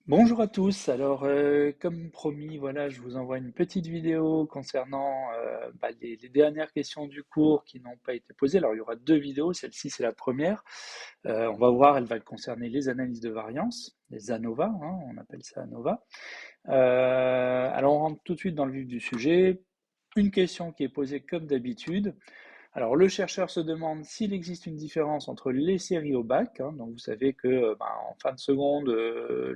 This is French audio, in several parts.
Bonjour à tous. Alors, comme promis, voilà, je vous envoie une petite vidéo concernant les dernières questions du cours qui n'ont pas été posées. Alors, il y aura deux vidéos. Celle-ci, c'est la première. On va voir, elle va concerner les analyses de variance, les ANOVA, hein, on appelle ça ANOVA. Alors, on rentre tout de suite dans le vif du sujet. Une question qui est posée comme d'habitude. Alors, le chercheur se demande s'il existe une différence entre les séries au bac, hein. Donc, vous savez que en fin de seconde,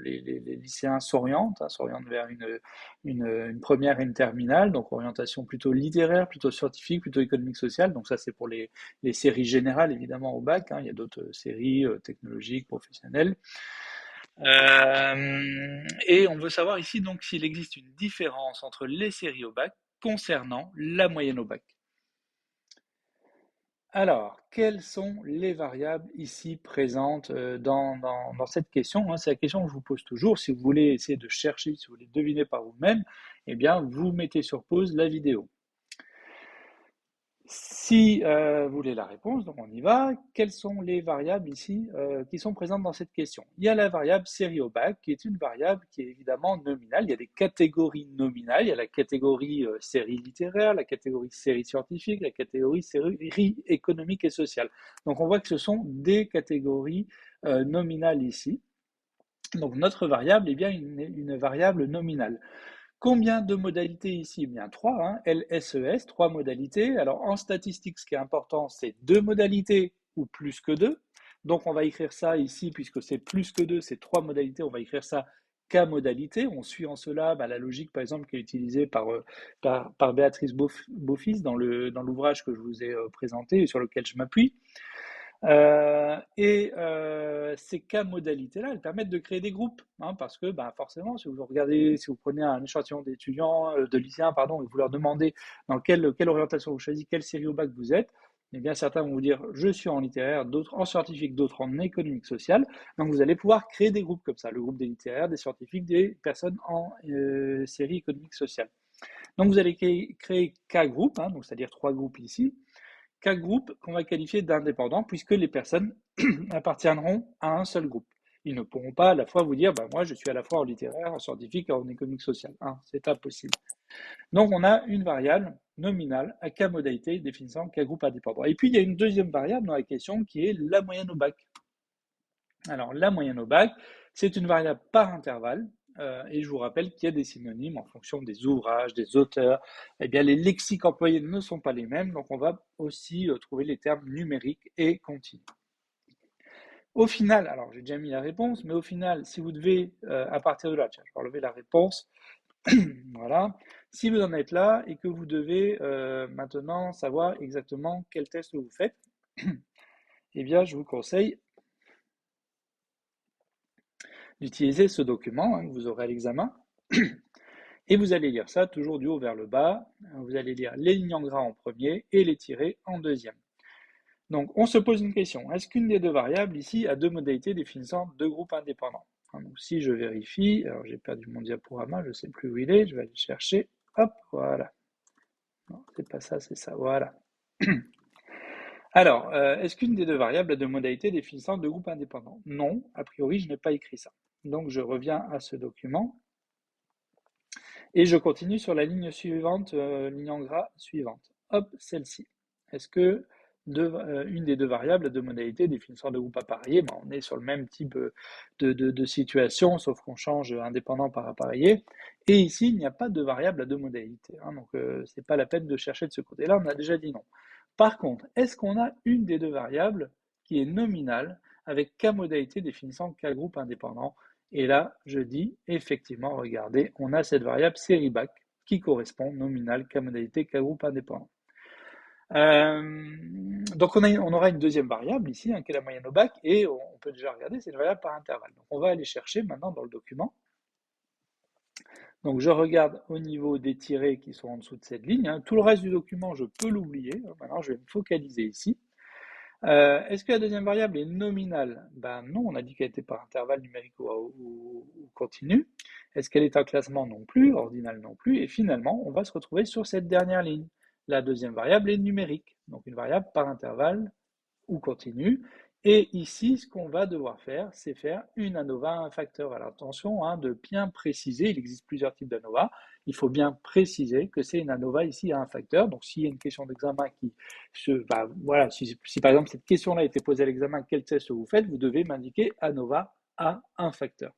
les lycéens s'orientent vers une première et une terminale, donc orientation plutôt littéraire, plutôt scientifique, plutôt économique, sociale. Donc, ça, c'est pour les séries générales, évidemment, au bac, hein. Il y a d'autres séries technologiques, professionnelles. Et on veut savoir ici, donc, s'il existe une différence entre les séries au bac concernant la moyenne au bac. Alors, quelles sont les variables ici présentes dans cette question, hein? C'est la question que je vous pose toujours. Si vous voulez essayer de chercher, si vous voulez deviner par vous-même, eh bien, vous mettez sur pause la vidéo. Si vous voulez la réponse, donc on y va. Quelles sont les variables ici qui sont présentes dans cette question? Il y a la variable série au bac, qui est une variable qui est évidemment nominale. Il y a des catégories nominales. Il y a la catégorie série littéraire, la catégorie série scientifique, la catégorie série économique et sociale. Donc on voit que ce sont des catégories nominales ici. Donc notre variable est bien une variable nominale. Combien de modalités ici? Eh bien, trois, hein, LSES, trois modalités. Alors, en statistique, ce qui est important, c'est deux modalités ou plus que deux. Donc, on va écrire ça ici, puisque c'est plus que deux, c'est trois modalités, on va écrire ça K modalité. On suit en cela la logique, par exemple, qui est utilisée par Béatrice Beaufils dans l'ouvrage que je vous ai présenté et sur lequel je m'appuie. Ces cas modalités-là, elles permettent de créer des groupes, hein, parce que forcément, si vous prenez un échantillon d'étudiants, de lycéens, pardon, et vous leur demandez dans quelle orientation vous choisissez, quelle série au bac vous êtes, eh bien certains vont vous dire je suis en littéraire, d'autres en scientifique, d'autres en économique sociale. Donc vous allez pouvoir créer des groupes comme ça, le groupe des littéraires, des scientifiques, des personnes en série économique sociale. Donc vous allez créer K groupes, hein, donc c'est-à-dire trois groupes ici, quatre groupes qu'on va qualifier d'indépendants, puisque les personnes appartiendront à un seul groupe. Ils ne pourront pas à la fois vous dire, moi je suis à la fois en littéraire, en scientifique et en économique sociale. Hein, c'est impossible. Donc on a une variable nominale à K modalité définissant K groupe indépendant. Et puis il y a une deuxième variable dans la question qui est la moyenne au bac. Alors la moyenne au bac, c'est une variable par intervalle. Et je vous rappelle qu'il y a des synonymes en fonction des ouvrages, des auteurs. Eh bien, les lexiques employés ne sont pas les mêmes, donc on va aussi trouver les termes numériques et continus. Au final, alors j'ai déjà mis la réponse, mais au final, si vous devez, à partir de là, tiens, je vais enlever la réponse, voilà. Si vous en êtes là et que vous devez maintenant savoir exactement quel test vous faites, eh bien, je vous conseille d'utiliser ce document, hein, que vous aurez à l'examen. Et vous allez lire ça toujours du haut vers le bas. Vous allez lire les lignes en gras en premier et les tirés en deuxième. Donc, on se pose une question. Est-ce qu'une des deux variables ici a deux modalités définissant deux groupes indépendants? Donc, si je vérifie, alors j'ai perdu mon diaporama, je ne sais plus où il est, je vais aller le chercher. Hop, voilà. Non, c'est pas ça, c'est ça, voilà. Alors, est-ce qu'une des deux variables a deux modalités définissant deux groupes indépendants? Non, a priori, je n'ai pas écrit ça. Donc, je reviens à ce document. Et je continue sur la ligne suivante, ligne en gras suivante. Hop, celle-ci. Est-ce que une des deux variables a deux modalités définissant deux groupes appareillés? On est sur le même type de situation, sauf qu'on change indépendant par appareillé. Et ici, il n'y a pas de variable à deux modalités, hein, donc c'est pas la peine de chercher de ce côté-là, on a déjà dit non. Par contre, est-ce qu'on a une des deux variables qui est nominale avec K modalité définissant K groupe indépendant? Et là, je dis, effectivement, regardez, on a cette variable série bac qui correspond nominale K modalité K groupe indépendant. Donc on aura une deuxième variable ici, hein, qui est la moyenne au bac, et on peut déjà regarder, c'est une variable par intervalle. Donc on va aller chercher maintenant dans le document. Donc je regarde au niveau des tirés qui sont en dessous de cette ligne, hein. Tout le reste du document, je peux l'oublier. Maintenant, je vais me focaliser ici. Est-ce que la deuxième variable est nominale? Ben non, on a dit qu'elle était par intervalle numérique ou continu. Est-ce qu'elle est en classement? Non plus, ordinal non plus. Et finalement, on va se retrouver sur cette dernière ligne. La deuxième variable est numérique, donc une variable par intervalle ou continu. Et ici, ce qu'on va devoir faire, c'est faire une ANOVA à un facteur. Alors attention hein, de bien préciser, il existe plusieurs types d'ANOVA, il faut bien préciser que c'est une ANOVA ici à un facteur. Donc s'il y a une question d'examen qui voilà, si par exemple cette question-là a été posée à l'examen, quel test vous faites, vous devez m'indiquer ANOVA à un facteur.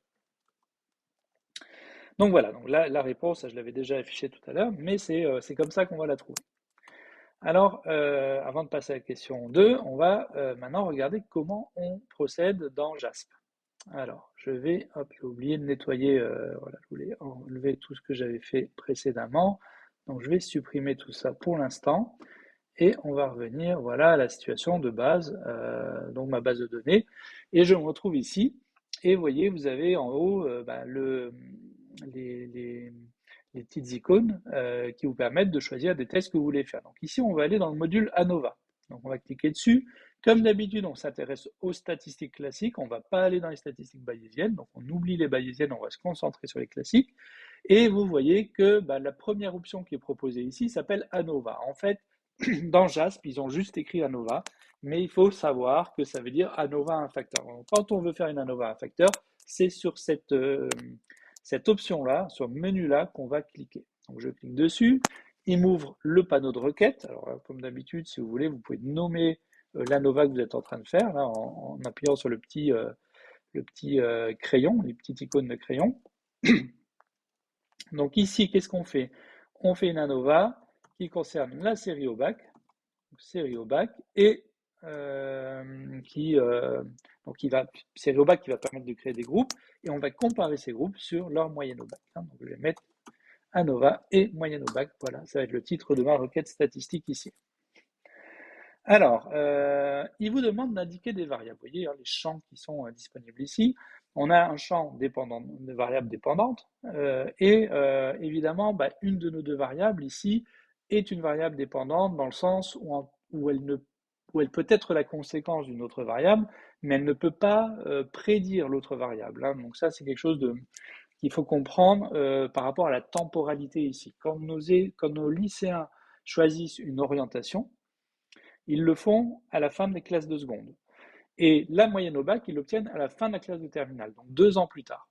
Donc voilà, donc là, la réponse, je l'avais déjà affichée tout à l'heure, mais c'est comme ça qu'on va la trouver. Alors, avant de passer à la question 2, on va maintenant regarder comment on procède dans JASP. Alors, je vais, hop, j'ai oublié de nettoyer, voilà, je voulais enlever tout ce que j'avais fait précédemment. Donc, je vais supprimer tout ça pour l'instant. Et on va revenir, voilà, à la situation de base, donc ma base de données. Et je me retrouve ici. Et vous voyez, vous avez en haut les, les- les petites icônes qui vous permettent de choisir des tests que vous voulez faire. Donc ici, on va aller dans le module ANOVA. Donc on va cliquer dessus. Comme d'habitude, on s'intéresse aux statistiques classiques. On ne va pas aller dans les statistiques bayésiennes. Donc on oublie les bayésiennes, on va se concentrer sur les classiques. Et vous voyez que la première option qui est proposée ici s'appelle ANOVA. En fait, dans JASP, ils ont juste écrit ANOVA, mais il faut savoir que ça veut dire ANOVA à un facteur. Donc, quand on veut faire une ANOVA à un facteur, c'est sur cette option-là, sur le menu-là, qu'on va cliquer. Donc je clique dessus, il m'ouvre le panneau de requête. Alors comme d'habitude, si vous voulez, vous pouvez nommer l'ANOVA que vous êtes en train de faire, là, en appuyant sur le petit crayon, les petites icônes de crayon. Donc ici, qu'est-ce qu'on fait? On fait une ANOVA qui concerne la série au bac, et série au bac qui va permettre de créer des groupes, et on va comparer ces groupes sur leur moyenne au bac. Donc je vais mettre ANOVA et moyenne au bac, voilà, ça va être le titre de ma requête statistique ici. Alors, il vous demande d'indiquer des variables. Vous voyez les champs qui sont disponibles ici. On a un champ dépendant, de variables dépendantes, et évidemment, une de nos deux variables ici est une variable dépendante dans le sens où elle peut être la conséquence d'une autre variable, mais elle ne peut pas prédire l'autre variable. Hein. Donc ça, c'est quelque chose qu'il faut comprendre par rapport à la temporalité ici. Quand nos lycéens choisissent une orientation, ils le font à la fin des classes de seconde. Et la moyenne au bac, ils l'obtiennent à la fin de la classe de terminale, donc 2 ans plus tard.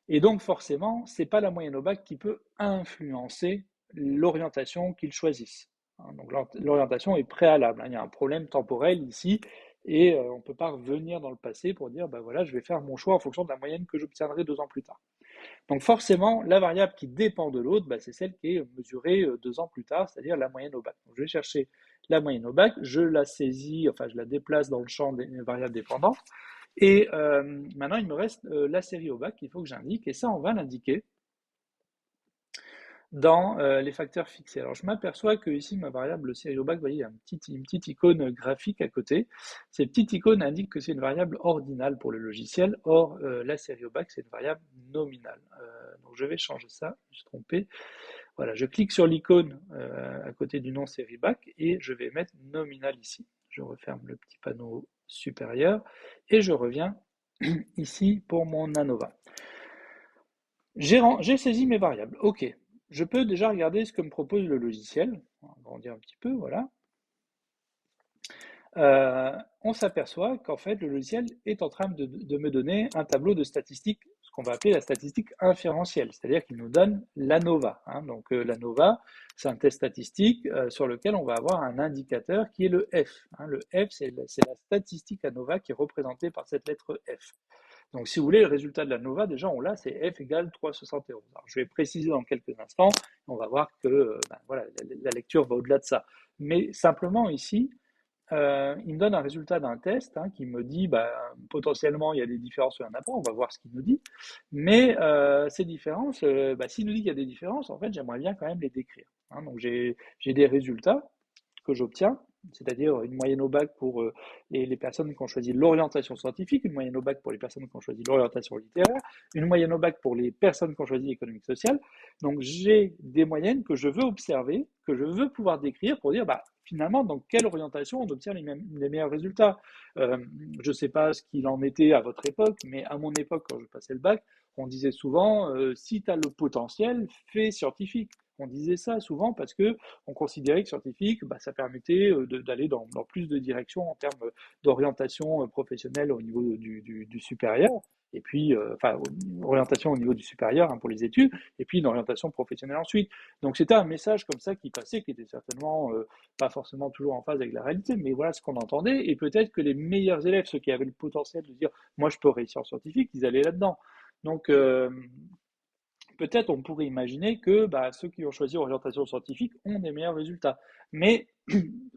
Et donc forcément, ce n'est pas la moyenne au bac qui peut influencer l'orientation qu'ils choisissent. Donc l'orientation est préalable. Il y a un problème temporel ici et on ne peut pas revenir dans le passé pour dire voilà, je vais faire mon choix en fonction de la moyenne que j'obtiendrai 2 ans plus tard. Donc forcément, la variable qui dépend de l'autre, c'est celle qui est mesurée 2 ans plus tard, c'est-à-dire la moyenne au bac. Donc je vais chercher la moyenne au bac, je la saisis, enfin je la déplace dans le champ des variables dépendantes, et maintenant il me reste la série au bac qu'il faut que j'indique, et ça on va l'indiquer dans les facteurs fixés. Alors je m'aperçois que ici ma variable série au bac, vous voyez, il y a une petite icône graphique à côté. Cette petite icône indique que c'est une variable ordinale pour le logiciel. Or la série au bac c'est une variable nominale. Donc je vais changer ça, je me suis trompé. Voilà, je clique sur l'icône à côté du nom série bac et je vais mettre nominal ici. Je referme le petit panneau supérieur et je reviens ici pour mon ANOVA. J'ai saisi mes variables. Ok, je peux déjà regarder ce que me propose le logiciel. On va grandir un petit peu, voilà. On s'aperçoit qu'en fait, le logiciel est en train de me donner un tableau de statistiques, ce qu'on va appeler la statistique inférentielle, c'est-à-dire qu'il nous donne l'ANOVA. Hein. Donc l'ANOVA, c'est un test statistique sur lequel on va avoir un indicateur qui est le F. Hein. Le F, c'est la statistique ANOVA qui est représentée par cette lettre F. Donc, si vous voulez, le résultat de l'ANOVA, déjà, on l'a, c'est F égale 3,71. Alors, je vais préciser dans quelques instants, on va voir que voilà, la lecture va au-delà de ça. Mais simplement, ici, il me donne un résultat d'un test qui me dit potentiellement il y a des différences ou il n'y en a pas, on va voir ce qu'il nous dit. Mais ces différences, s'il nous dit qu'il y a des différences, en fait, j'aimerais bien quand même les décrire. Hein. Donc, j'ai des résultats que j'obtiens, c'est-à-dire une moyenne au bac pour les personnes qui ont choisi l'orientation scientifique, une moyenne au bac pour les personnes qui ont choisi l'orientation littéraire, une moyenne au bac pour les personnes qui ont choisi l'économique sociale. Donc j'ai des moyennes que je veux observer, que je veux pouvoir décrire pour dire finalement dans quelle orientation on obtient les meilleurs résultats. Je ne sais pas ce qu'il en était à votre époque, mais à mon époque, quand je passais le bac, on disait souvent si tu as le potentiel, fais scientifique. On disait ça souvent parce que on considérait que scientifique, bah, ça permettait d'aller dans plus de directions en termes d'orientation professionnelle au niveau du supérieur, et puis, enfin, orientation au niveau du supérieur hein, pour les études, et puis une orientation professionnelle ensuite. Donc c'était un message comme ça qui passait, qui était certainement pas forcément toujours en phase avec la réalité, mais voilà ce qu'on entendait, et peut-être que les meilleurs élèves, ceux qui avaient le potentiel de dire, moi je peux réussir en scientifique, ils allaient là-dedans. Donc, peut-être on pourrait imaginer que bah, ceux qui ont choisi orientation scientifique ont des meilleurs résultats. Mais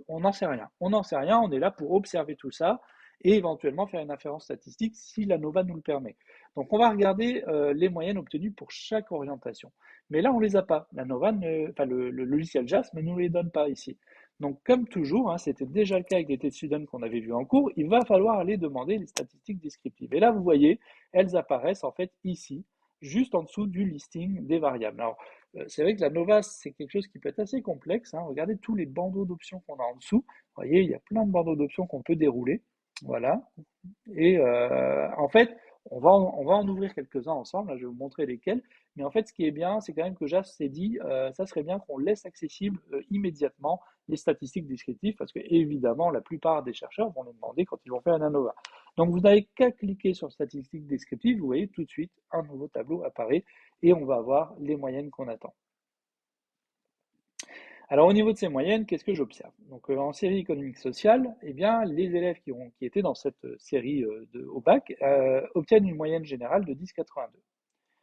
on n'en sait rien. On n'en sait rien, on est là pour observer tout ça et éventuellement faire une inférence statistique si la NOVA nous le permet. Donc on va regarder les moyennes obtenues pour chaque orientation. Mais là, on ne les a pas. La NOVA, enfin, le logiciel JAS ne nous les donne pas ici. Donc comme toujours, hein, c'était déjà le cas avec les test students qu'on avait vus en cours, il va falloir aller demander les statistiques descriptives. Et là, vous voyez, elles apparaissent en fait ici juste en dessous du listing des variables. Alors, c'est vrai que la Nova, c'est quelque chose qui peut être assez complexe. Hein. Regardez tous les bandeaux d'options qu'on a en dessous. Vous voyez, il y a plein de bandeaux d'options qu'on peut dérouler. Voilà. Et en fait, on va en ouvrir quelques-uns ensemble. Là, je vais vous montrer lesquels. Mais en fait, ce qui est bien, c'est quand même que JAS s'est dit, ça serait bien qu'on laisse accessible immédiatement les statistiques descriptives, parce que évidemment, la plupart des chercheurs vont les demander quand ils vont faire un ANOVA. Donc, vous n'avez qu'à cliquer sur statistiques descriptives, vous voyez tout de suite un nouveau tableau apparaît et on va avoir les moyennes qu'on attend. Alors au niveau de ces moyennes, qu'est-ce que j'observe? Donc en série économique sociale, eh bien les élèves qui étaient dans cette série au bac obtiennent une moyenne générale de 10,82.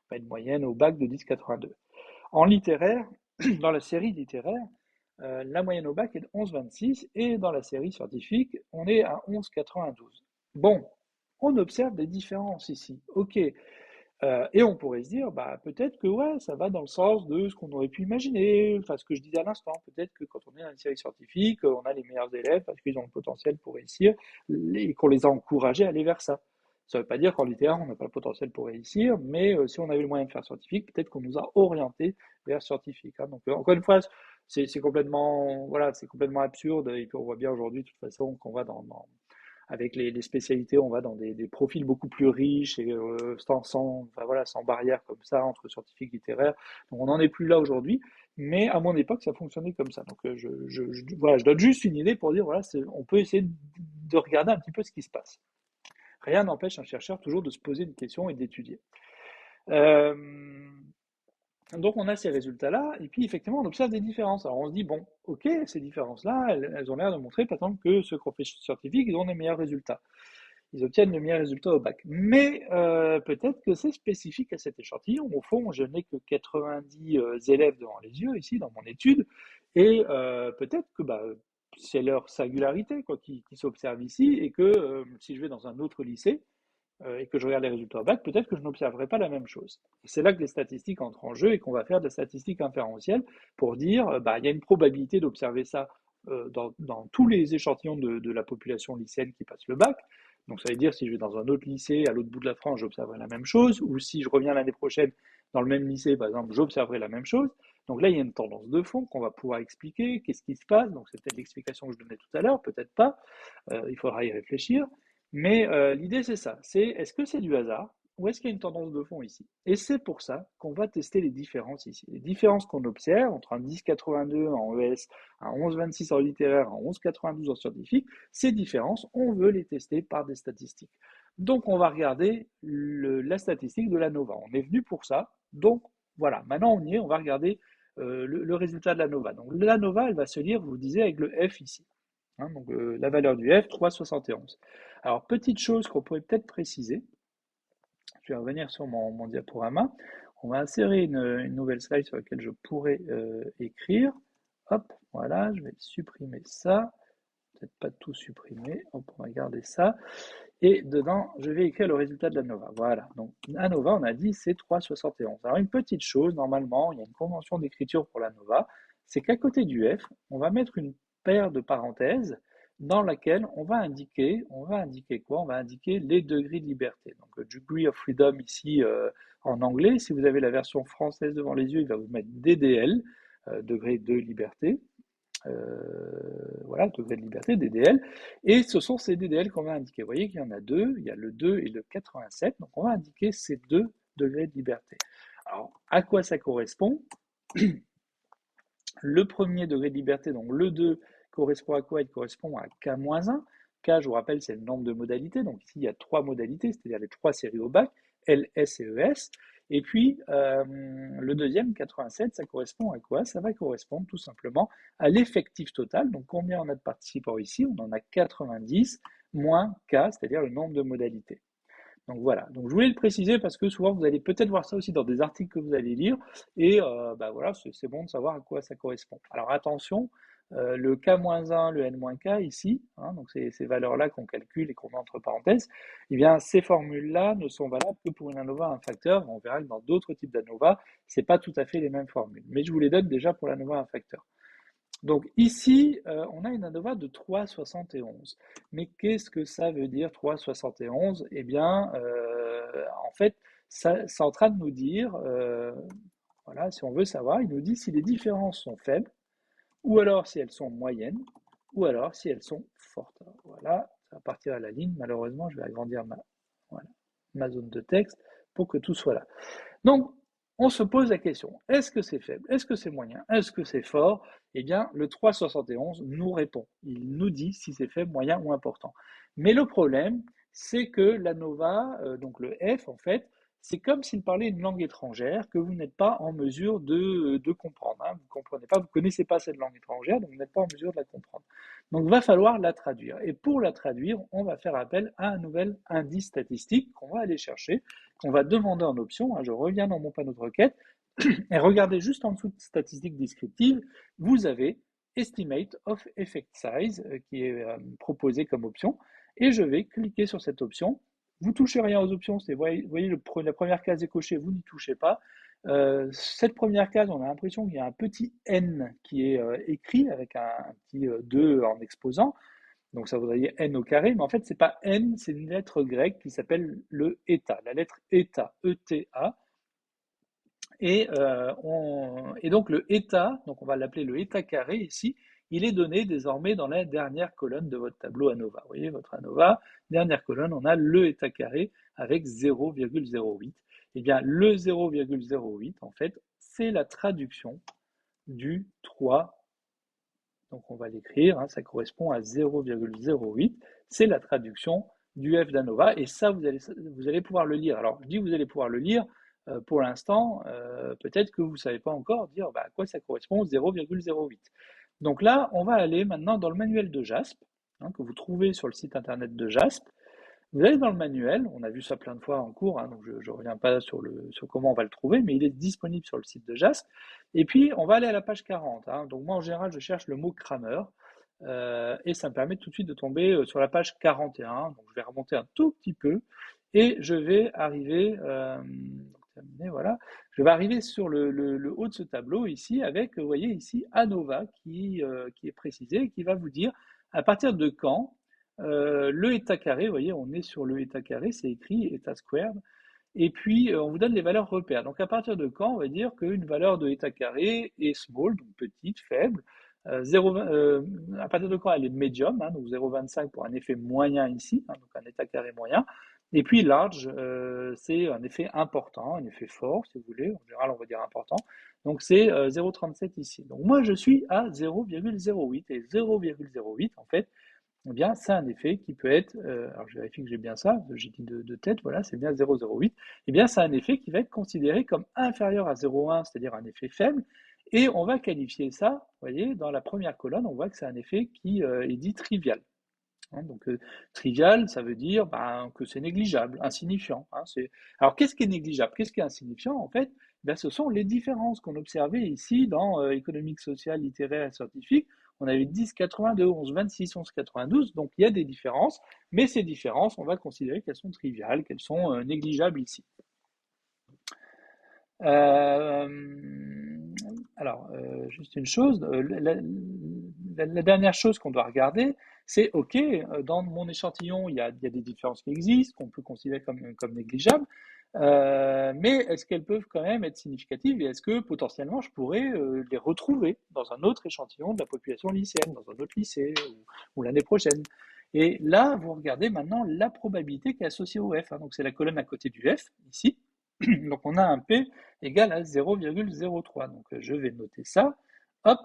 Enfin, une moyenne au bac de 10,82. En littéraire, dans la série littéraire, la moyenne au bac est de 11,26 et dans la série scientifique, on est à 11,92. Bon, on observe des différences ici. Ok, et on pourrait se dire, bah, peut-être que ouais, ça va dans le sens de ce qu'on aurait pu imaginer, enfin ce que je disais à l'instant, peut-être que quand on est dans une série scientifique, on a les meilleurs élèves parce qu'ils ont le potentiel pour réussir et qu'on les a encouragés à aller vers ça. Ça ne veut pas dire qu'en littéraire, on n'a pas le potentiel pour réussir, mais si on avait le moyen de faire scientifique, peut-être qu'on nous a orientés vers scientifique. Hein. Donc encore une fois, c'est complètement, voilà, c'est complètement absurde et puis on voit bien aujourd'hui de toute façon qu'on va avec les spécialités, on va dans des profils beaucoup plus riches et enfin, voilà, sans barrière comme ça entre scientifiques et littéraires. Donc on n'en est plus là aujourd'hui, mais à mon époque, ça fonctionnait comme ça. Donc voilà, je donne juste une idée pour dire, voilà, on peut essayer de regarder un petit peu ce qui se passe. Rien n'empêche un chercheur toujours de se poser une question et d'étudier. Euh, donc on a ces résultats-là, et puis effectivement on observe des différences. Alors on se dit, bon, ok, ces différences-là, elles ont l'air de montrer par exemple que ceux qui ont fait scientifique, ils ont des meilleurs résultats. Ils obtiennent le meilleur résultat au bac. Mais peut-être que c'est spécifique à cet échantillon. Au fond, je n'ai que 90 élèves devant les yeux ici dans mon étude, et peut-être que bah, c'est leur singularité quoi, qui s'observe ici, et que si je vais dans un autre lycée, et que je regarde les résultats au bac, peut-être que je n'observerai pas la même chose. Et c'est là que les statistiques entrent en jeu et qu'on va faire de la statistique inférentielle pour dire, bah, il y a une probabilité d'observer ça dans tous les échantillons de la population lycéenne qui passe le bac. Donc ça veut dire si je vais dans un autre lycée à l'autre bout de la France, j'observerai la même chose, ou si je reviens l'année prochaine dans le même lycée, par exemple, j'observerai la même chose. Donc là, il y a une tendance de fond qu'on va pouvoir expliquer, qu'est-ce qui se passe. Donc c'est peut-être l'explication que je donnais tout à l'heure, peut-être pas, il faudra y réfléchir. Mais l'idée, c'est ça. C'est est-ce que c'est du hasard ou est-ce qu'il y a une tendance de fond ici? Et c'est pour ça qu'on va tester les différences ici. Les différences qu'on observe entre un 10,82 en ES, un 11,26 en littéraire, un 11,92 en scientifique, ces différences, on veut les tester par des statistiques. Donc, on va regarder la statistique de la NOVA. On est venu pour ça. Donc, voilà. Maintenant, on y est. On va regarder le résultat de la NOVA. Donc, la NOVA, elle va se lire, je vous disais, avec le F ici. Hein, donc la valeur du F, 3,71. Alors, petite chose qu'on pourrait peut-être préciser, je vais revenir sur mon diaporama, on va insérer une nouvelle slide sur laquelle je pourrais écrire. Hop, voilà, je vais supprimer ça, peut-être pas tout supprimer, hop, on va garder ça, et dedans, je vais écrire le résultat de la NOVA. Voilà, donc la NOVA, on a dit, c'est 3,71. Alors, une petite chose, normalement, il y a une convention d'écriture pour la NOVA, c'est qu'à côté du F, on va mettre une paire de parenthèses dans laquelle on va indiquer quoi? On va indiquer les degrés de liberté. Donc, degree of freedom ici en anglais. Si vous avez la version française devant les yeux, il va vous mettre DDL, degré de liberté. Voilà, degré de liberté, DDL. Et ce sont ces DDL qu'on va indiquer. Vous voyez qu'il y en a deux, il y a le 2 et le 87. Donc, on va indiquer ces deux degrés de liberté. Alors, à quoi ça correspond? Le premier degré de liberté, donc le 2, correspond à quoi? Il correspond à K-1. K, je vous rappelle, c'est le nombre de modalités. Donc ici, il y a 3 modalités, c'est-à-dire les 3 séries au bac, L, S et ES. Et puis, le deuxième, 87, ça correspond à quoi? Ça va correspondre tout simplement à l'effectif total. Donc combien on a de participants ici? On en a 90 moins K, c'est-à-dire le nombre de modalités. Donc voilà, donc je voulais le préciser parce que souvent vous allez peut-être voir ça aussi dans des articles que vous allez lire et bah voilà, c'est bon de savoir à quoi ça correspond. Alors attention, le K-1, le N-K ici, hein, donc ces valeurs-là qu'on calcule et qu'on met entre parenthèses, eh bien ces formules-là ne sont valables que pour une ANOVA à un facteur. On verra que dans d'autres types d'ANOVA, c'est pas tout à fait les mêmes formules. Mais je vous les donne déjà pour l'ANOVA à un facteur. Donc ici, on a une ANOVA de 3,71. Mais qu'est-ce que ça veut dire 3,71? Eh bien, en fait, ça, c'est en train de nous dire, voilà, si on veut savoir, il nous dit si les différences sont faibles, ou alors si elles sont moyennes, ou alors si elles sont fortes. Alors, voilà, ça va partir à la ligne. Malheureusement, je vais agrandir voilà, ma zone de texte pour que tout soit là. Donc, on se pose la question, est-ce que c'est faible? Est-ce que c'est moyen? Est-ce que c'est fort? Eh bien, le 3,71 nous répond. Il nous dit si c'est faible, moyen ou important. Mais le problème, c'est que l'ANOVA, donc le F, en fait, c'est comme s'il parlait une langue étrangère que vous n'êtes pas en mesure de comprendre. Hein. Vous ne comprenez pas, vous ne connaissez pas cette langue étrangère, donc vous n'êtes pas en mesure de la comprendre. Donc, il va falloir la traduire. Et pour la traduire, on va faire appel à un nouvel indice statistique qu'on va aller chercher, qu'on va demander en option. Hein. Je reviens dans mon panneau de requête et regardez juste en dessous de statistiques descriptives, vous avez Estimate of Effect Size qui est proposé comme option et je vais cliquer sur cette option. Vous ne touchez rien aux options, vous voyez la première case est cochée, vous n'y touchez pas. Cette première case, on a l'impression qu'il y a un petit N qui est écrit avec un petit 2 en exposant. Donc ça voudrait dire n au carré, mais en fait, c'est pas n, c'est une lettre grecque qui s'appelle le eta, la lettre eta, E-T-A. Et donc le eta, donc on va l'appeler le eta carré ici, il est donné désormais dans la dernière colonne de votre tableau ANOVA. Vous voyez, votre ANOVA, dernière colonne, on a le eta carré avec 0,08. Eh bien, le 0,08, en fait, c'est la traduction du 3. Donc on va l'écrire, hein, ça correspond à 0,08, c'est la traduction du f d'ANOVA, et ça vous allez pouvoir le lire. Alors je dis vous allez pouvoir le lire, pour l'instant, peut-être que vous ne savez pas encore dire à quoi ça correspond 0,08. Donc là, on va aller maintenant dans le manuel de JASP, hein, que vous trouvez sur le site internet de JASP. Vous allez dans le manuel, on a vu ça plein de fois en cours, hein, donc je ne reviens pas sur comment on va le trouver, mais il est disponible sur le site de JASP. Et puis, on va aller à la page 40. Hein. Donc moi, en général, je cherche le mot Kramer, et ça me permet tout de suite de tomber sur la page 41. Donc je vais remonter un tout petit peu, et je vais arriver, voilà, je vais arriver sur le haut de ce tableau ici, avec, vous voyez ici, ANOVA qui est précisé, et qui va vous dire à partir de quand le eta carré, vous voyez, on est sur le eta carré, c'est écrit eta squared, et puis on vous donne les valeurs repères. Donc à partir de quand, on va dire qu'une valeur de eta carré est small, donc petite, faible, à partir de quand elle est medium, hein, donc 0,25 pour un effet moyen ici, hein, donc un eta carré moyen, et puis large, c'est un effet important, un effet fort, si vous voulez, en général on va dire important, donc c'est 0,37 ici. Donc moi je suis à 0,08, et 0,08 en fait, eh bien, c'est un effet qui peut être, alors je vérifie que j'ai bien ça, j'ai dit de tête, voilà, c'est bien 0,08, eh bien, c'est un effet qui va être considéré comme inférieur à 0,1, c'est-à-dire un effet faible, et on va qualifier ça, vous voyez, dans la première colonne, on voit que c'est un effet qui est dit trivial. Hein, donc, trivial, ça veut dire que c'est négligeable, insignifiant. Hein, alors, qu'est-ce qui est négligeable? Qu'est-ce qui est insignifiant? En fait, ce sont les différences qu'on observait ici dans économique, sociale, littéraire et scientifique. On avait 10, 82, 11, 26, 11, 92. Donc, il y a des différences, mais ces différences, on va considérer qu'elles sont triviales, qu'elles sont négligeables ici. Euh, alors, juste une chose, la dernière chose qu'on doit regarder, c'est, OK, dans mon échantillon, il y a des différences qui existent, qu'on peut considérer comme négligeables, mais est-ce qu'elles peuvent quand même être significatives et est-ce que potentiellement je pourrais les retrouver dans un autre échantillon de la population lycéenne, dans un autre lycée ou l'année prochaine? Et là, vous regardez maintenant la probabilité qui est associée au F. Hein, donc c'est la colonne à côté du F, ici. Donc on a un P égal à 0,03. Donc je vais noter ça. Hop,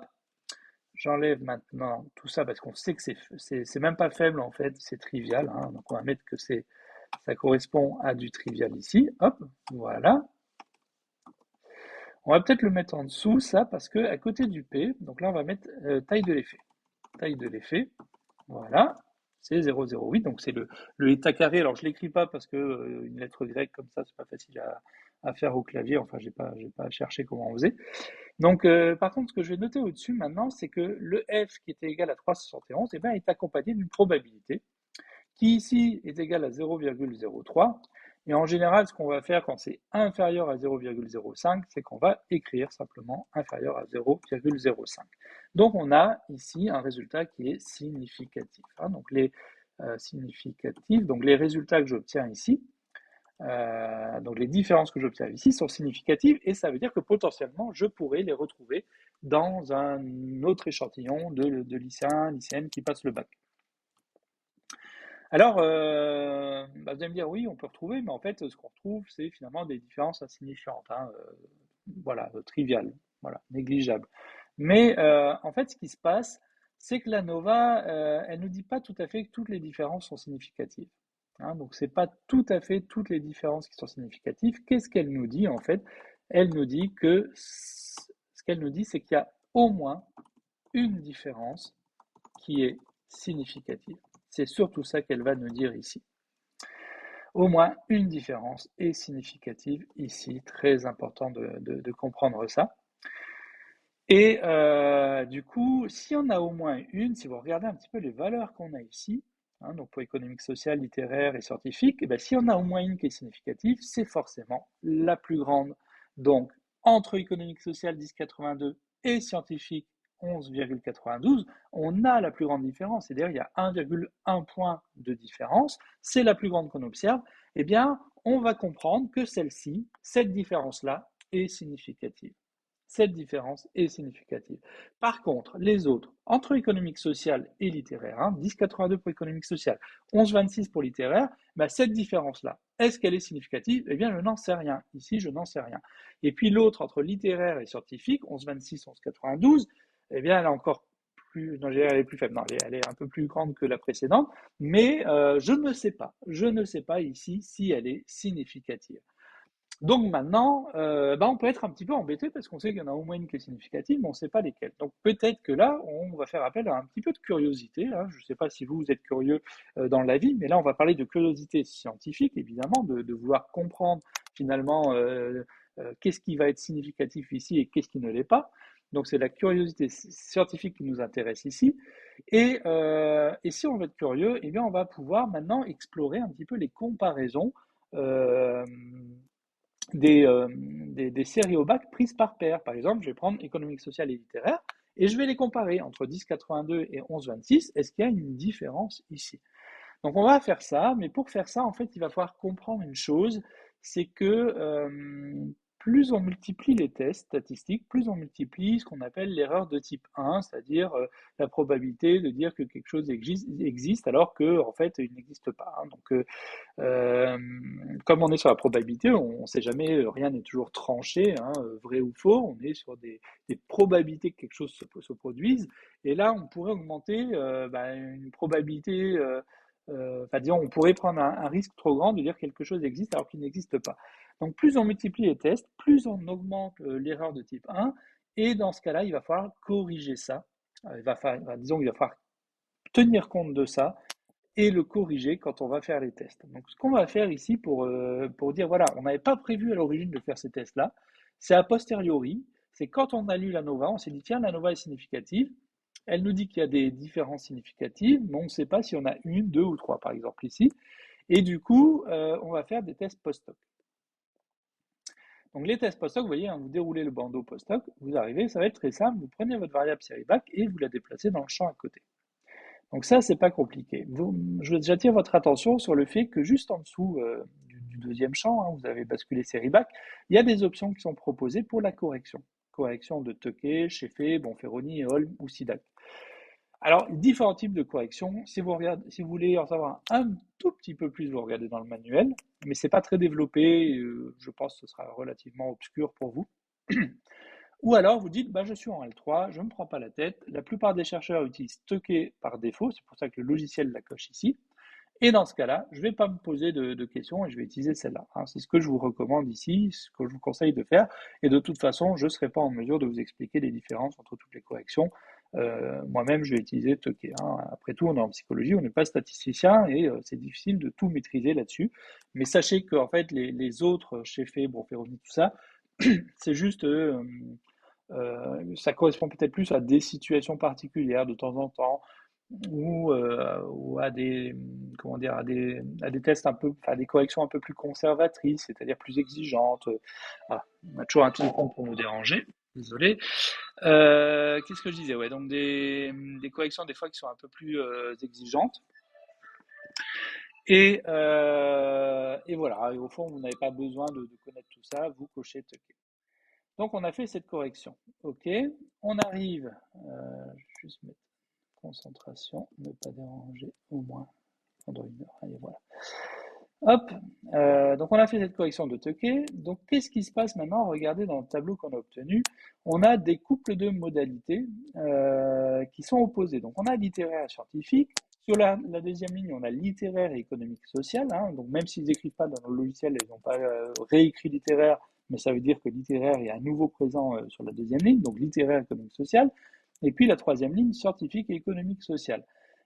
j'enlève maintenant tout ça parce qu'on sait que c'est même pas faible en fait, c'est trivial, hein. Donc on va mettre que ça correspond à du trivial ici. Hop, voilà. On va peut-être le mettre en dessous, ça, parce que à côté du P, donc là on va mettre taille de l'effet. Taille de l'effet, voilà, c'est 0,08, donc c'est le état carré. Alors je ne l'écris pas parce que une lettre grecque comme ça, c'est pas facile à faire au clavier, enfin j'ai pas cherché comment on faisait. Donc par contre, ce que je vais noter au-dessus maintenant, c'est que le F qui était égal à 371, eh ben, est accompagné d'une probabilité qui ici est égal à 0,03. Et en général, ce qu'on va faire quand c'est inférieur à 0,05, c'est qu'on va écrire simplement inférieur à 0,05. Donc on a ici un résultat qui est significatif. Donc les significatifs, donc les résultats que j'obtiens ici, donc les différences que j'obtiens ici sont significatives et ça veut dire que potentiellement je pourrais les retrouver dans un autre échantillon de lycéens, lycéennes qui passent le bac. Alors, vous allez me dire, oui, on peut retrouver, mais en fait, ce qu'on retrouve, c'est finalement des différences insignifiantes, hein, voilà, triviales, voilà, négligeables. Mais en fait, ce qui se passe, c'est que la nova, elle ne nous dit pas tout à fait que toutes les différences sont significatives. Hein, donc, c'est pas tout à fait toutes les différences qui sont significatives. Qu'est-ce qu'elle nous dit en fait? Elle nous dit que ce qu'elle nous dit, c'est qu'il y a au moins une différence qui est significative. C'est surtout ça qu'elle va nous dire ici. Au moins une différence est significative ici, très important de comprendre ça. Et du coup, si on a au moins une, si vous regardez un petit peu les valeurs qu'on a ici, hein, donc pour économique, social, littéraire et scientifique, et bien si on a au moins une qui est significative, c'est forcément la plus grande. Donc, entre économique, social 10,82 et scientifique 11,92, on a la plus grande différence, c'est-à-dire il y a 1,1 point de différence, c'est la plus grande qu'on observe, eh bien, on va comprendre que celle-ci, cette différence-là, est significative. Cette différence est significative. Par contre, les autres, entre économique, social et littéraire, 10,82 pour économique, social, 11,26 pour littéraire, cette différence-là, est-ce qu'elle est significative? Eh bien, je n'en sais rien. Ici, je n'en sais rien. Et puis l'autre, entre littéraire et scientifique, 11,26, 11,92, eh bien, elle est encore plus, non, elle est plus faible, non, elle est un peu plus grande que la précédente, mais je ne sais pas. Je ne sais pas ici si elle est significative. Donc maintenant, on peut être un petit peu embêté parce qu'on sait qu'il y en a au moins une qui est significative, mais on ne sait pas lesquelles. Donc peut-être que là, on va faire appel à un petit peu de curiosité, hein. Je ne sais pas si vous êtes curieux dans la vie, mais là, on va parler de curiosité scientifique, évidemment, de vouloir comprendre finalement qu'est-ce qui va être significatif ici et qu'est-ce qui ne l'est pas. Donc c'est la curiosité scientifique qui nous intéresse ici. Et si on veut être curieux, eh bien, on va pouvoir maintenant explorer un petit peu les comparaisons. Euh, des séries au bac prises par paire. Par exemple, je vais prendre économique, social et littéraire et je vais les comparer entre 10,82 et 11,26. Est-ce qu'il y a une différence ici? Donc on va faire ça, mais pour faire ça, en fait, il va falloir comprendre une chose, c'est que plus on multiplie les tests statistiques, plus on multiplie ce qu'on appelle l'erreur de type 1, c'est-à-dire la probabilité de dire que quelque chose existe alors que en fait il n'existe pas. Donc euh, comme on est sur la probabilité, on ne sait jamais, rien n'est toujours tranché, vrai ou faux, on est sur des probabilités que quelque chose se produise, et là on pourrait augmenter une probabilité, disons, on pourrait prendre un risque trop grand de dire que quelque chose existe alors qu'il n'existe pas. Donc plus on multiplie les tests, plus on augmente l'erreur de type 1, et dans ce cas-là, il va falloir corriger ça, disons qu'il va falloir tenir compte de ça, et le corriger quand on va faire les tests. Donc ce qu'on va faire ici pour dire, voilà, on n'avait pas prévu à l'origine de faire ces tests-là, c'est a posteriori, c'est quand on a lu la nova, on s'est dit, tiens, la nova est significative, elle nous dit qu'il y a des différences significatives, mais on ne sait pas si on a une, deux ou trois, par exemple ici, et du coup, on va faire des tests post-hoc. Donc les tests post-hoc, vous voyez, vous déroulez le bandeau post-hoc, vous arrivez, ça va être très simple, vous prenez votre variable série back et vous la déplacez dans le champ à côté. Donc ça, c'est pas compliqué. J'attire votre attention sur le fait que juste en dessous du deuxième champ, vous avez basculé série back, il y a des options qui sont proposées pour la correction. Correction de Töcké, Scheffé, Bonferroni, Holm ou Sidak. Alors, différents types de corrections. Si vous voulez en savoir un tout petit peu plus, vous regardez dans le manuel, mais c'est pas très développé. Je pense que ce sera relativement obscur pour vous. Ou alors vous dites, bah, je suis en L3, je ne me prends pas la tête. La plupart des chercheurs utilisent stocker par défaut, c'est pour ça que le logiciel la coche ici. Et dans ce cas-là, je ne vais pas me poser de questions et je vais utiliser celle-là, hein. C'est ce que je vous recommande ici, ce que je vous conseille de faire. Et de toute façon, je ne serai pas en mesure de vous expliquer les différences entre toutes les corrections. Moi-même, je vais utiliser Toquet, hein. Après tout, on est en psychologie, on n'est pas statisticien et c'est difficile de tout maîtriser là-dessus. Mais sachez que en fait, les autres, Sheffer, Bonferroni, tout ça, c'est juste, ça correspond peut-être plus à des situations particulières de temps en temps ou à des, comment dire, à des tests un peu, enfin, des corrections un peu plus conservatrices, c'est-à-dire plus exigeantes. Ah, on a toujours un téléphone pour nous déranger. Désolé. Qu'est-ce que je disais? Ouais, donc des corrections des fois qui sont un peu plus exigeantes. Et voilà. Et au fond, vous n'avez pas besoin de connaître tout ça. Vous cochez OK. Donc on a fait cette correction. OK. On arrive. Je vais juste mettre concentration, ne pas déranger au moins pendant une heure. Allez, voilà. Hop, donc on a fait cette correction de Tucker. Donc qu'est-ce qui se passe maintenant? Regardez dans le tableau qu'on a obtenu. On a des couples de modalités qui sont opposés. Donc on a littéraire et scientifique. Sur la deuxième ligne, on a littéraire et économique social, hein. Donc même s'ils n'écrivent pas dans le logiciel, ils n'ont pas réécrit littéraire, mais ça veut dire que littéraire est à nouveau présent sur la deuxième ligne, donc littéraire, économique, social. Et puis la troisième ligne, scientifique et économique, social.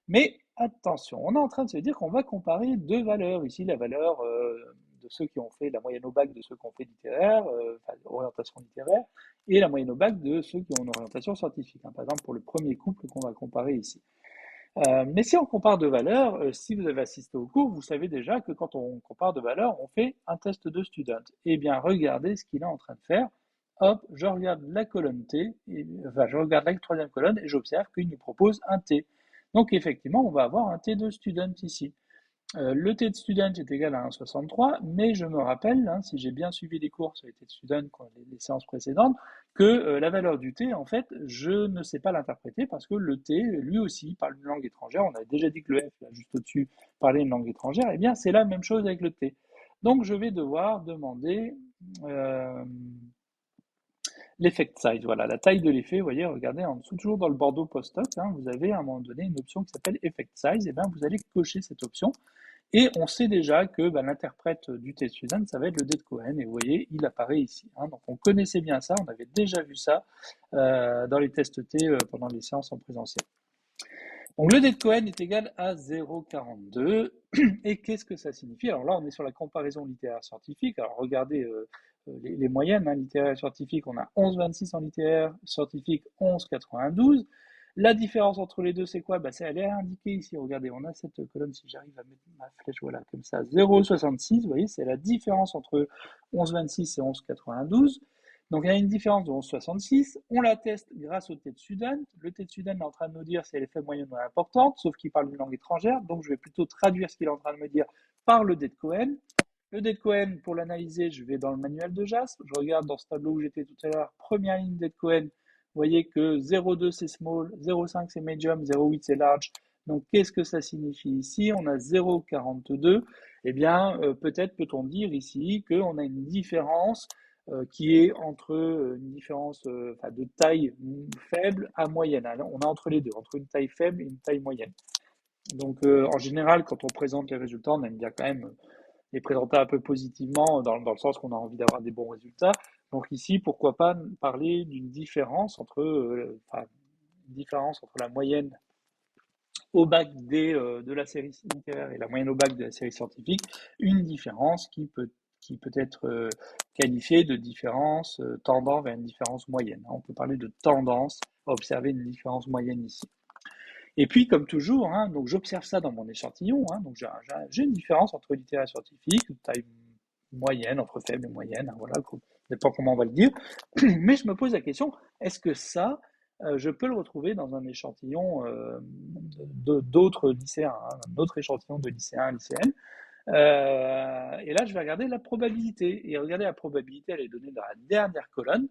Mais attention, on est en train de se dire qu'on va comparer deux valeurs. Ici, la valeur de ceux qui ont fait la moyenne au bac, de ceux qui ont fait littéraire, enfin, orientation littéraire, et la moyenne au bac de ceux qui ont une orientation scientifique, hein. Par exemple, pour le premier couple qu'on va comparer ici. Mais si on compare deux valeurs, si vous avez assisté au cours, vous savez déjà que quand on compare deux valeurs, on fait un test de student. Eh bien, regardez ce qu'il est en train de faire. Hop, je regarde la colonne T, enfin, je regarde la troisième colonne et j'observe qu'il nous propose un T. Donc, effectivement, on va avoir un T de student ici. Le T de student est égal à 1,63, mais je me rappelle, hein, si j'ai bien suivi les cours sur les T de student, les séances précédentes, que la valeur du T, en fait, je ne sais pas l'interpréter parce que le T, lui aussi, parle une langue étrangère. On avait déjà dit que le F, là, juste au-dessus, parlait une langue étrangère. Eh bien, c'est la même chose avec le T. Donc, je vais devoir demander euh, l'effect size. Voilà, la taille de l'effet. Vous voyez, regardez en dessous, toujours dans le Bordeaux post-hoc, hein, vous avez à un moment donné une option qui s'appelle effect size. Et bien, vous allez cocher cette option. Et on sait déjà que l'interprète du test Suzanne, ça va être le dé de Cohen. Et vous voyez, il apparaît ici, hein. Donc on connaissait bien ça, on avait déjà vu ça dans les tests T pendant les séances en présentiel. Donc le dé de Cohen est égal à 0,42. Et qu'est-ce que ça signifie? Alors là, on est sur la comparaison littéraire scientifique. Alors regardez les moyennes, hein, littéraire et scientifique. On a 11,26 en littéraire, scientifique 11,92. La différence entre les deux, c'est quoi? Bah, elle est indiquée ici. Regardez, on a cette colonne, si j'arrive à mettre ma flèche, voilà, comme ça, 0,66. Vous voyez, c'est la différence entre 11,26 et 11,92. Donc il y a une différence de 11,66. On la teste grâce au T de Sudan. Le T de Sudan est en train de nous dire si elle est faible, moyenne ou importante, sauf qu'il parle une langue étrangère. Donc je vais plutôt traduire ce qu'il est en train de me dire par le D de Cohen. Le D de Cohen, pour l'analyser, je vais dans le manuel de JASP. Je regarde dans ce tableau où j'étais tout à l'heure, première ligne D de Cohen. Vous voyez que 0,2 c'est small, 0,5 c'est medium, 0,8 c'est large. Donc qu'est-ce que ça signifie ici? On a 0,42. Eh bien, peut-être peut-on dire ici qu'on a une différence qui est entre une différence de taille faible à moyenne. Alors, on a entre les deux, entre une taille faible et une taille moyenne. Donc en général, quand on présente les résultats, on aime bien quand même les présenter un peu positivement dans le sens qu'on a envie d'avoir des bons résultats. Donc ici, pourquoi pas parler d'une différence entre, une différence entre la moyenne au bac de la série littéraire et la moyenne au bac de la série scientifique, une différence qui peut être qualifiée de différence tendant vers une différence moyenne. On peut parler de tendance à observer une différence moyenne ici. Et puis, comme toujours, hein, donc j'observe ça dans mon échantillon, hein, donc j'ai une différence entre littéraire et scientifique, une taille moyenne, entre faible et moyenne, hein, voilà, ça dépend comment on va le dire. Mais je me pose la question, est-ce que ça, je peux le retrouver dans un échantillon d'autres lycéens, hein, un autre échantillon de lycéens, lycéennes. Et là, je vais regarder la probabilité. Et regardez, la probabilité, elle est donnée dans la dernière colonne.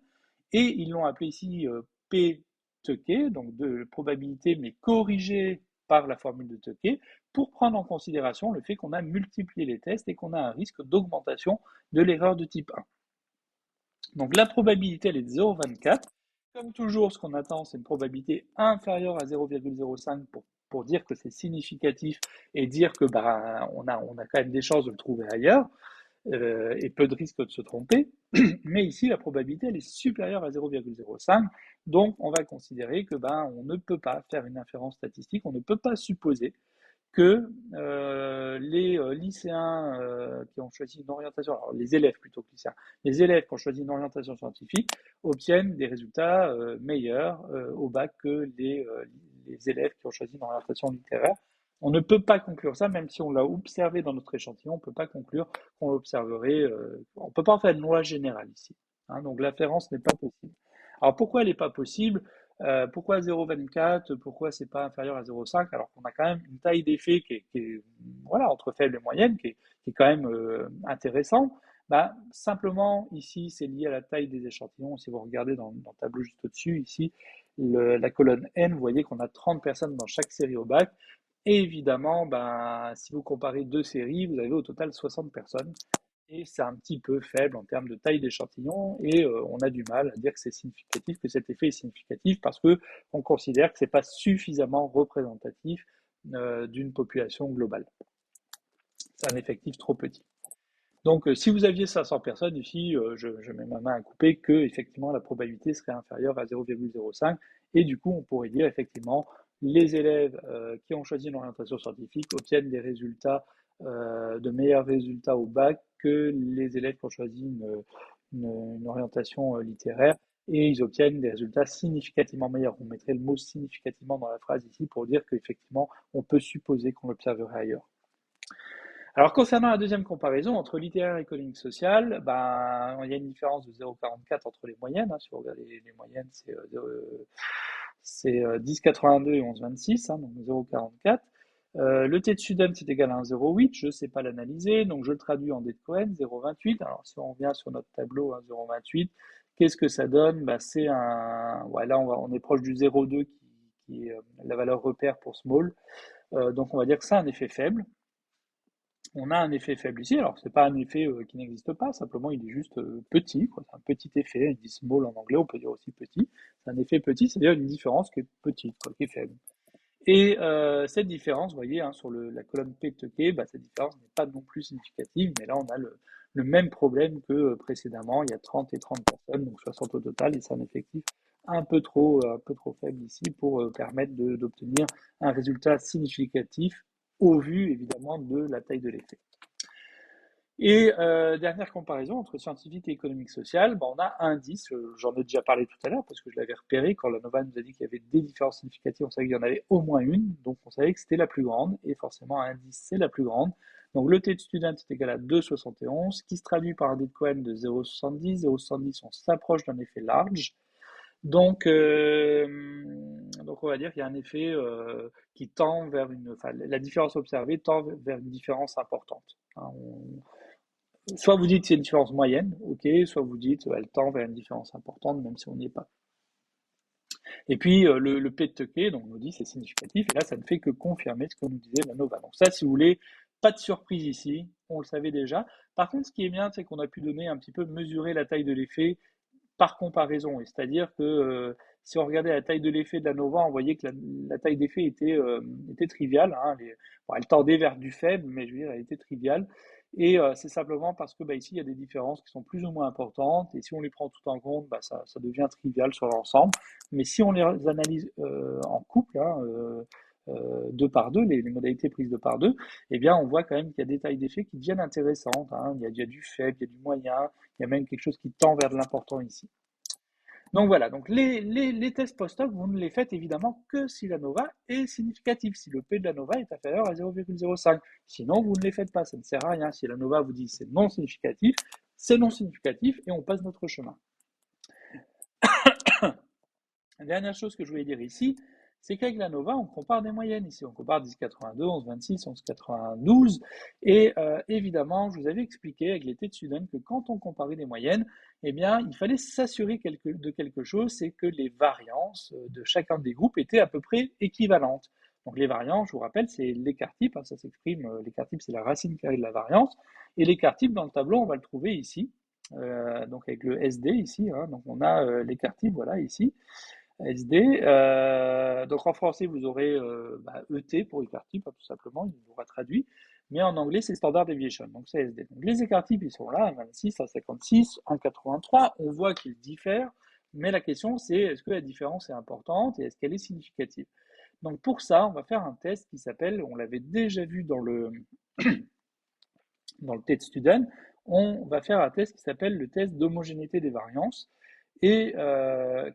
Et ils l'ont appelé ici P Tuckey, donc de probabilité, mais corrigée par la formule de Tuckey, pour prendre en considération le fait qu'on a multiplié les tests et qu'on a un risque d'augmentation de l'erreur de type 1. Donc la probabilité, elle est de 0,24. Comme toujours, ce qu'on attend, c'est une probabilité inférieure à 0,05 pour dire que c'est significatif et dire que bah, on a quand même des chances de le trouver ailleurs et peu de risques de se tromper. Mais ici, la probabilité, elle est supérieure à 0,05. Donc, on va considérer que ben, on ne peut pas faire une inférence statistique, on ne peut pas supposer que les lycéens qui ont choisi une orientation, alors les élèves plutôt que lycéens, les élèves qui ont choisi une orientation scientifique obtiennent des résultats meilleurs au bac que les élèves qui ont choisi une orientation littéraire. On ne peut pas conclure ça, même si on l'a observé dans notre échantillon, on ne peut pas conclure qu'on l'observerait, on ne peut pas en faire une loi générale ici. Hein, donc l'inférence n'est pas possible. Alors pourquoi elle n'est pas possible? Pourquoi 0,24? Pourquoi c'est pas inférieur à 0,5? Alors qu'on a quand même une taille d'effet qui est, voilà, entre faible et moyenne, qui est quand même intéressant. Bah, simplement, ici, c'est lié à la taille des échantillons. Si vous regardez dans le tableau juste au-dessus, ici, la colonne N, vous voyez qu'on a 30 personnes dans chaque série au bac. Et évidemment, ben, si vous comparez deux séries, vous avez au total 60 personnes. Et c'est un petit peu faible en termes de taille d'échantillon, et on a du mal à dire que c'est significatif, que cet effet est significatif, parce que on considère que c'est pas suffisamment représentatif d'une population globale. C'est un effectif trop petit. Donc, si vous aviez 500 personnes ici, je mets ma main à couper que effectivement la probabilité serait inférieure à 0,05, et du coup, on pourrait dire effectivement les élèves qui ont choisi une orientation scientifique obtiennent des résultats, de meilleurs résultats au bac que les élèves qui ont choisi une orientation littéraire, et ils obtiennent des résultats significativement meilleurs. On mettrait le mot significativement dans la phrase ici pour dire qu'effectivement, on peut supposer qu'on l'observerait ailleurs. Alors, concernant la deuxième comparaison entre littéraire et économique social, ben, il y a une différence de 0,44 entre les moyennes. Hein. Si vous regardez les moyennes, c'est 10,82 et 11,26, hein, donc 0,44. Le t de Sudden, c'est égal à 1,08. Je ne sais pas l'analyser, donc je le traduis en d de Cohen, 0,28. Alors, si on revient sur notre tableau, hein, 0,28, qu'est-ce que ça donne? Ben, c'est un. Ouais, là, on est proche du 0,2 qui est la valeur repère pour small. Donc, on va dire que c'est un effet faible. On a un effet faible ici. Alors, c'est pas un effet qui n'existe pas, simplement il est juste petit, quoi. C'est un petit effet. On dit small en anglais, on peut dire aussi petit. C'est un effet petit, c'est-à-dire une différence qui est petite, quoi, qui est faible. Et cette différence, vous voyez, hein, sur la colonne P de K, bah, cette différence n'est pas non plus significative, mais là on a le même problème que précédemment. Il y a 30 et 30 personnes, donc 60 au total, et c'est un effectif un peu trop faible ici pour permettre d'obtenir un résultat significatif au vu évidemment de la taille de l'effet. Et dernière comparaison entre scientifique et économique social, ben, on a un indice, j'en ai déjà parlé tout à l'heure parce que je l'avais repéré quand la Nova nous a dit qu'il y avait des différences significatives, on savait qu'il y en avait au moins une, donc on savait que c'était la plus grande, et forcément un indice c'est la plus grande. Donc le T de student est égal à 2,71, qui se traduit par un D de Cohen de 0,70. 0,70, on s'approche d'un effet large. Donc on va dire qu'il y a un effet qui tend vers enfin, la différence observée tend vers une différence importante. Hein, soit vous dites que c'est une différence moyenne, ok, soit vous dites elle tend vers une différence importante, même si on n'y est pas. Et puis le P de Tuckey, donc on nous dit c'est significatif, et là ça ne fait que confirmer ce que nous disait la Nova. Donc ça, si vous voulez, pas de surprise ici, on le savait déjà. Par contre, ce qui est bien, c'est qu'on a pu donner un petit peu, mesurer la taille de l'effet par comparaison. Et c'est-à-dire que si on regardait la taille de l'effet de la Nova, on voyait que la taille d'effet était triviale. Hein, bon, elle tendait vers du faible, mais je veux dire, elle était triviale. Et c'est simplement parce que bah, ici, il y a des différences qui sont plus ou moins importantes. Et si on les prend tout en compte, bah, ça devient trivial sur l'ensemble. Mais si on les analyse en couple, hein, deux par deux, les modalités prises deux par deux, eh bien, on voit quand même qu'il y a des tailles d'effet qui deviennent intéressantes. Hein. Il y a du faible, il y a du moyen, il y a même quelque chose qui tend vers de l'important ici. Donc voilà, donc les tests post-hoc, vous ne les faites évidemment que si la nova est significative, si le P de la nova est inférieur à 0,05. Sinon, vous ne les faites pas, ça ne sert à rien. Si la nova vous dit c'est non significatif, c'est non significatif et on passe notre chemin. La dernière chose que je voulais dire ici, c'est qu'avec la Nova, on compare des moyennes. Ici, on compare 10,82, 11,26, 11,92. Et évidemment, je vous avais expliqué avec les T de Sudden que quand on comparait des moyennes, eh bien, il fallait s'assurer de quelque chose, c'est que les variances de chacun des groupes étaient à peu près équivalentes. Donc les variances, je vous rappelle, c'est l'écart type, hein, ça s'exprime, l'écart type c'est la racine carrée de la variance, et l'écart type dans le tableau, on va le trouver ici. donc avec le SD ici, hein, donc on a l'écart type, voilà, ici, SD. Donc en français, vous aurez ET pour écart type, hein, tout simplement, il vous aura traduit. Mais en anglais, c'est Standard Deviation, donc c'est SD. Donc les écarts types, ils sont là, 1,26, 1,56, 1,83. On voit qu'ils diffèrent, mais la question, c'est est-ce que la différence est importante et est-ce qu'elle est significative? Donc pour ça, on va faire un test qui s'appelle, on l'avait déjà vu dans le test student, on va faire un test qui s'appelle le test d'homogénéité des variances et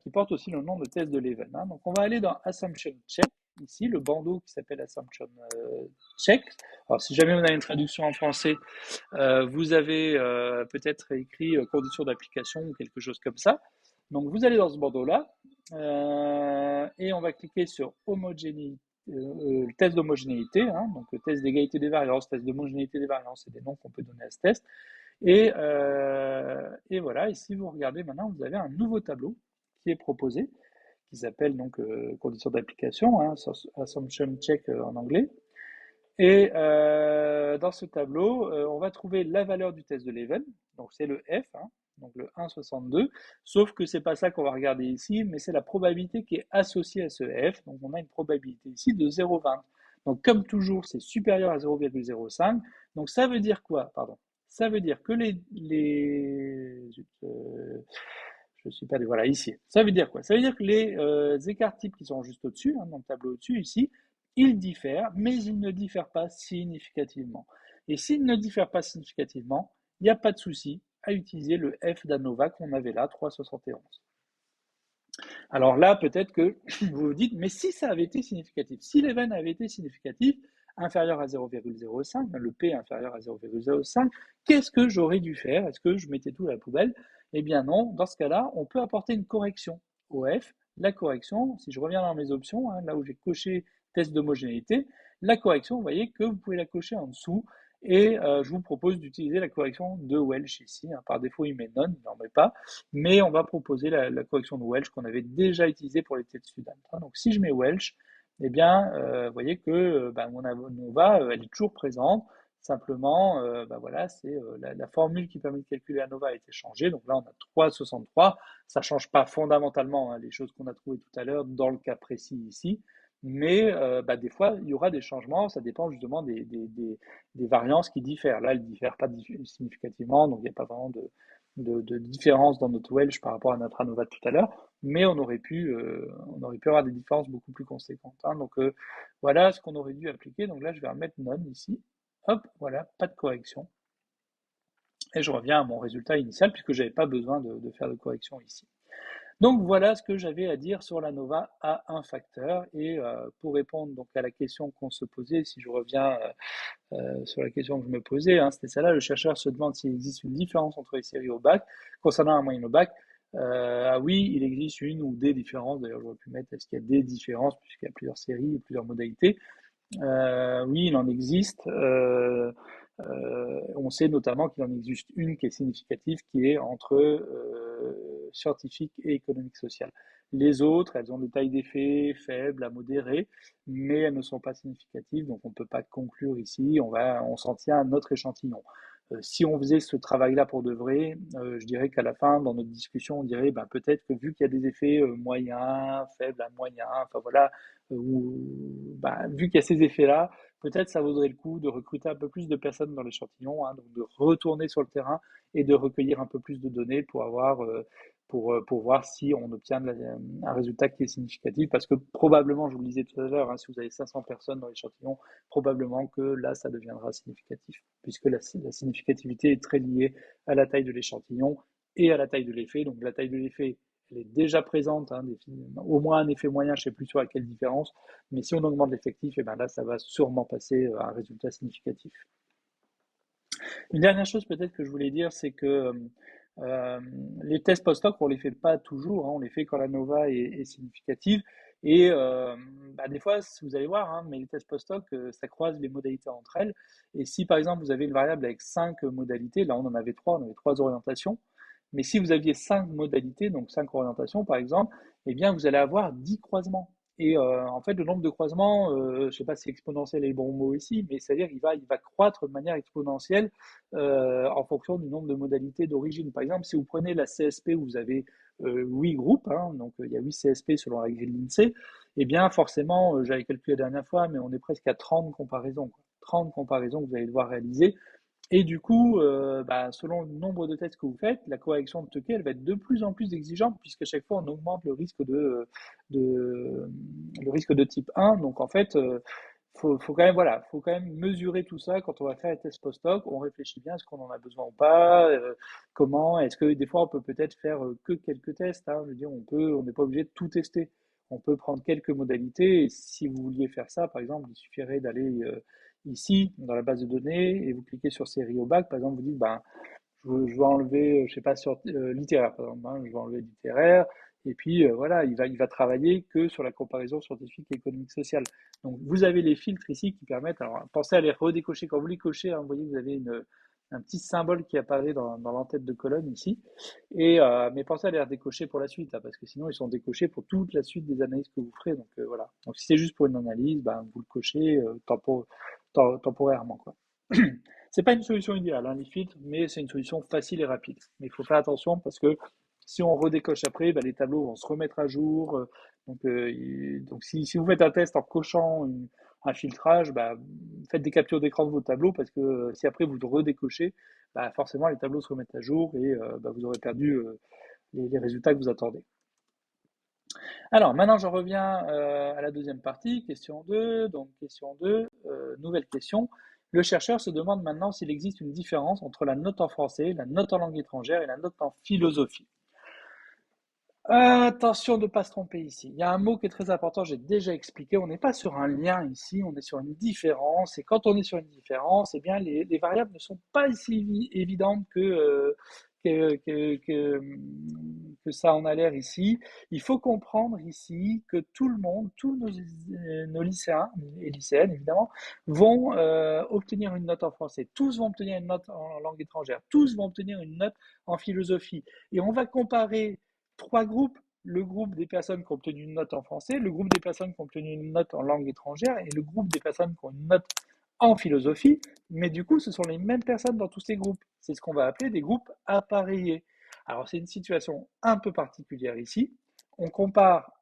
qui porte aussi le nom de test de Leven, hein. Donc on va aller dans Assumption Check, ici, le bandeau qui s'appelle Assumption Check. Alors si jamais on a une traduction en français, vous avez peut-être écrit conditions d'application ou quelque chose comme ça. Donc vous allez dans ce bandeau-là et on va cliquer sur homogénéité, le test d'homogénéité, hein, donc le test d'égalité des variances, test d'homogénéité des variances, c'est des noms qu'on peut donner à ce test. Et voilà, et si vous regardez maintenant, vous avez un nouveau tableau qui est proposé, qui s'appelle donc conditions d'application, hein, Assumption Check en anglais. Et dans ce tableau, on va trouver la valeur du test de Leven, donc c'est le F, hein, donc le 1,62, sauf que c'est pas ça qu'on va regarder ici, mais c'est la probabilité qui est associée à ce F, donc on a une probabilité ici de 0,20. Donc comme toujours, c'est supérieur à 0,05, donc ça veut dire quoi? Pardon. Ça veut dire que je suis pas voilà ici. Ça veut dire quoi? Ça veut dire que les écarts types qui sont juste au-dessus, hein, dans le tableau au-dessus ici, ils diffèrent, mais ils ne diffèrent pas significativement. Et s'ils ne diffèrent pas significativement, il n'y a pas de souci à utiliser le f d'ANOVA qu'on avait là, 3,71. Alors là, peut-être que vous vous dites, mais si ça avait été significatif, si l'event avait été significatif, inférieur à 0,05, le P inférieur à 0,05, qu'est-ce que j'aurais dû faire? Est-ce que je mettais tout à la poubelle? Eh bien non, dans ce cas-là, on peut apporter une correction au F. La correction, si je reviens dans mes options, hein, là où j'ai coché test d'homogénéité, la correction, vous voyez que vous pouvez la cocher en dessous. Et je vous propose d'utiliser la correction de Welch ici, hein. Par défaut, il met none, il n'en met pas. Mais on va proposer la correction de Welch qu'on avait déjà utilisée pour les tests students, hein. Donc si je mets Welch, eh bien, vous voyez que mon ANOVA, elle est toujours présente. Simplement, voilà, c'est la formule qui permet de calculer ANOVA a été changée. Donc là, on a 3,63. Ça ne change pas fondamentalement, hein, les choses qu'on a trouvées tout à l'heure dans le cas précis ici. Mais des fois, il y aura des changements. Ça dépend justement des variances qui diffèrent. Là, elles ne diffèrent pas significativement, donc il n'y a pas vraiment de différence dans notre Welch par rapport à notre ANOVA de tout à l'heure, mais on aurait pu avoir des différences beaucoup plus conséquentes, hein. Donc voilà ce qu'on aurait dû appliquer. Donc là, je vais remettre none ici. Hop, voilà, pas de correction. Et je reviens à mon résultat initial puisque je n'avais pas besoin de faire de correction ici. Donc voilà ce que j'avais à dire sur l'ANOVA à un facteur. Et pour répondre donc à la question qu'on se posait, si je reviens sur la question que je me posais, hein, c'était celle-là, le chercheur se demande s'il existe une différence entre les séries au bac. Concernant la moyenne au bac, ah oui, il existe une ou des différences, d'ailleurs j'aurais pu mettre est-ce qu'il y a des différences puisqu'il y a plusieurs séries et plusieurs modalités. Oui, il en existe. On sait notamment qu'il en existe une qui est significative, qui est entre scientifique et économique social. Les autres, elles ont des tailles d'effet faibles à modérées, mais elles ne sont pas significatives, donc on ne peut pas conclure ici. On s'en tient à notre échantillon. Si on faisait ce travail-là pour de vrai, je dirais qu'à la fin, dans notre discussion, on dirait peut-être que vu qu'il y a des effets moyens, faibles à moyens, enfin voilà, vu qu'il y a ces effets-là, peut-être ça vaudrait le coup de recruter un peu plus de personnes dans l'échantillon, hein, donc de retourner sur le terrain et de recueillir un peu plus de données pour pour voir si on obtient un résultat qui est significatif, parce que probablement, je vous le disais tout à l'heure, hein, si vous avez 500 personnes dans l'échantillon, probablement que là, ça deviendra significatif, puisque la significativité est très liée à la taille de l'échantillon et à la taille de l'effet. Donc la taille de l'effet, elle est déjà présente, hein, au moins un effet moyen, je ne sais plus sur laquelle différence, mais si on augmente l'effectif, et ben là, ça va sûrement passer à un résultat significatif. Une dernière chose peut-être que je voulais dire, c'est que euh, les tests post-hoc, on ne les fait pas toujours, hein, on les fait quand la nova est significative. Et des fois, vous allez voir, hein, mais les tests post-hoc, ça croise les modalités entre elles. Et si par exemple vous avez une variable avec 5 modalités, là on en avait 3, on avait 3 orientations, mais si vous aviez 5 modalités, donc 5 orientations par exemple, eh bien vous allez avoir 10 croisements. Et en fait, le nombre de croisements, je ne sais pas si exponentiel est le bon mot ici, mais c'est-à-dire il va croître de manière exponentielle en fonction du nombre de modalités d'origine. Par exemple, si vous prenez la CSP où vous avez 8 groupes, hein, donc il y a 8 CSP selon la grille de l'INSEE, eh bien forcément, j'avais calculé la dernière fois, mais on est presque à 30 comparaisons, quoi. 30 comparaisons que vous allez devoir réaliser. Et du coup, selon le nombre de tests que vous faites, la correction de Tukey, elle va être de plus en plus exigeante puisqu'à chaque fois on augmente de, le risque de type 1. Donc en fait, faut quand même, voilà, faut quand même mesurer tout ça quand on va faire les tests post-hoc. On réfléchit bien, est-ce qu'on en a besoin ou pas, comment, est-ce que des fois on peut peut-être faire que quelques tests, hein. Je veux dire, on n'est pas obligé de tout tester. On peut prendre quelques modalités et si vous vouliez faire ça, par exemple, il suffirait d'aller ici, dans la base de données, et vous cliquez sur série au bac, par exemple, vous dites, ben, je veux enlever, je sais pas, sur littéraire, par exemple, hein, je veux enlever littéraire, et puis voilà, il va travailler que sur la comparaison scientifique, économique, sociale. Donc vous avez les filtres ici qui permettent, alors pensez à les redécocher, quand vous les cochez, hein, vous voyez, vous avez un petit symbole qui apparaît dans l'entête de colonne ici, et, mais pensez à les redécocher pour la suite, hein, parce que sinon ils sont décochés pour toute la suite des analyses que vous ferez, donc voilà. Donc si c'est juste pour une analyse, ben, vous le cochez temporairement, quoi. C'est pas une solution idéale, hein, les filtres, mais c'est une solution facile et rapide. Mais il faut faire attention parce que si on redécoche après, bah, les tableaux vont se remettre à jour. Donc si vous faites un test en cochant un filtrage, bah, faites des captures d'écran de vos tableaux parce que si après vous redécochez, bah, forcément les tableaux se remettent à jour et bah, vous aurez perdu les résultats que vous attendez. Alors maintenant je reviens à la deuxième partie, question 2. Donc question 2, nouvelle question. Le chercheur se demande maintenant s'il existe une différence entre la note en français, la note en langue étrangère et la note en philosophie. Attention de ne pas se tromper ici. Il y a un mot qui est très important, j'ai déjà expliqué. On n'est pas sur un lien ici, on est sur une différence. Et quand on est sur une différence, eh bien, les variables ne sont pas si évidentes que ça en a l'air ici. Il faut comprendre ici que tout le monde, tous nos lycéens et lycéennes, évidemment, vont obtenir une note en français. Tous vont obtenir une note en langue étrangère. Tous vont obtenir une note en philosophie. Et on va comparer trois groupes, le groupe des personnes qui ont obtenu une note en français, le groupe des personnes qui ont obtenu une note en langue étrangère et le groupe des personnes qui ont une note en philosophie, mais du coup, ce sont les mêmes personnes dans tous ces groupes. C'est ce qu'on va appeler des groupes appareillés. Alors, c'est une situation un peu particulière ici. On compare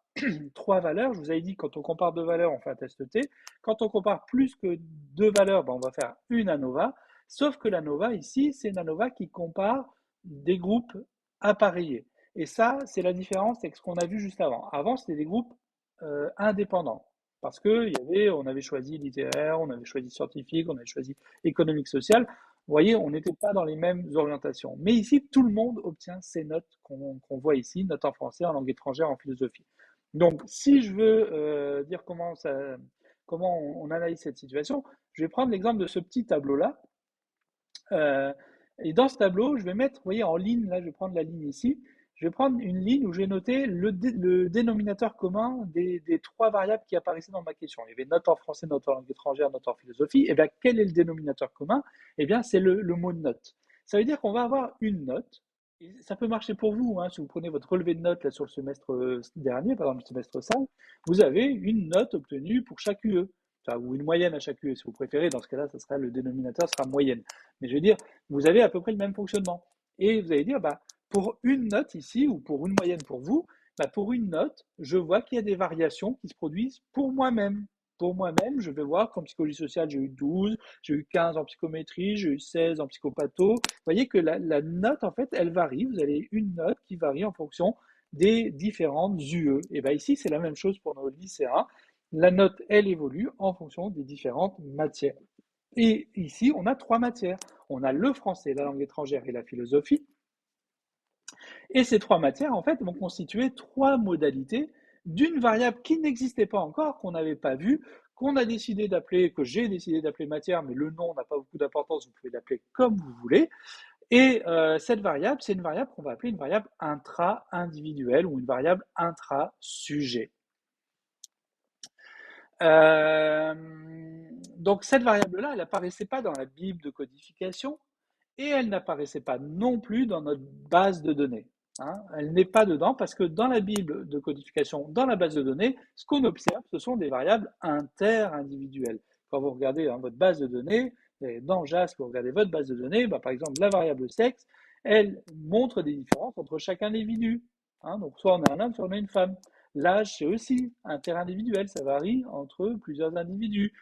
trois valeurs. Je vous avais dit, quand on compare deux valeurs, on fait un test T. Quand on compare plus que deux valeurs, ben, on va faire une ANOVA. Sauf que l'ANOVA, ici, c'est une ANOVA qui compare des groupes appareillés. Et ça, c'est la différence avec ce qu'on a vu juste avant. Avant, c'était des groupes indépendants. Parce que on avait choisi littéraire, on avait choisi scientifique, on avait choisi économique, social. Vous voyez, on n'était pas dans les mêmes orientations. Mais ici, tout le monde obtient ces notes qu'on voit ici, notes en français, en langue étrangère, en philosophie. Donc, si je veux dire comment on analyse cette situation, je vais prendre l'exemple de ce petit tableau-là. Et dans ce tableau, je vais mettre, vous voyez, en ligne, là, je vais prendre la ligne ici, je vais prendre une ligne où je vais noter le dénominateur commun des trois variables qui apparaissaient dans ma question. Il y avait note en français, note en langue étrangère, note en philosophie. Et bien, quel est le dénominateur commun? Eh bien, c'est le mot note. Ça veut dire qu'on va avoir une note. Et ça peut marcher pour vous, hein, si vous prenez votre relevé de notes là, sur le semestre dernier, par exemple le semestre 5, vous avez une note obtenue pour chaque UE. Enfin, ou une moyenne à chaque UE, si vous préférez. Dans ce cas-là, ça sera, le dénominateur sera moyenne. Mais je veux dire, vous avez à peu près le même fonctionnement. Et vous allez dire, bah, pour une note ici, ou pour une moyenne pour vous, bah, pour une note, je vois qu'il y a des variations qui se produisent pour moi-même. Pour moi-même, je vais voir qu'en psychologie sociale, j'ai eu 12, j'ai eu 15 en psychométrie, j'ai eu 16 en psychopatho. Vous voyez que la note, en fait, elle varie. Vous avez une note qui varie en fonction des différentes UE. Et bien ici, c'est la même chose pour nos lycéens. La note, elle évolue en fonction des différentes matières. Et ici, on a trois matières. On a le français, la langue étrangère et la philosophie. Et ces trois matières, en fait, vont constituer trois modalités d'une variable qui n'existait pas encore, qu'on n'avait pas vue, qu'on a décidé d'appeler, que j'ai décidé d'appeler matière, mais le nom n'a pas beaucoup d'importance, vous pouvez l'appeler comme vous voulez. Et cette variable, c'est une variable qu'on va appeler une variable intra-individuelle ou une variable intra-sujet. Euh, donc cette variable-là, elle n'apparaissait pas dans la Bible de codification et elle n'apparaissait pas non plus dans notre base de données. hein, elle n'est pas dedans parce que dans la Bible de codification, dans la base de données, ce qu'on observe, ce sont des variables interindividuelles. Quand vous regardez votre base de données, dans JASP, vous regardez votre base de données, par exemple, la variable sexe, elle montre des différences entre chaque individu. Hein, donc, soit on a un homme, soit on a une femme. L'âge, c'est aussi interindividuel, ça varie entre plusieurs individus.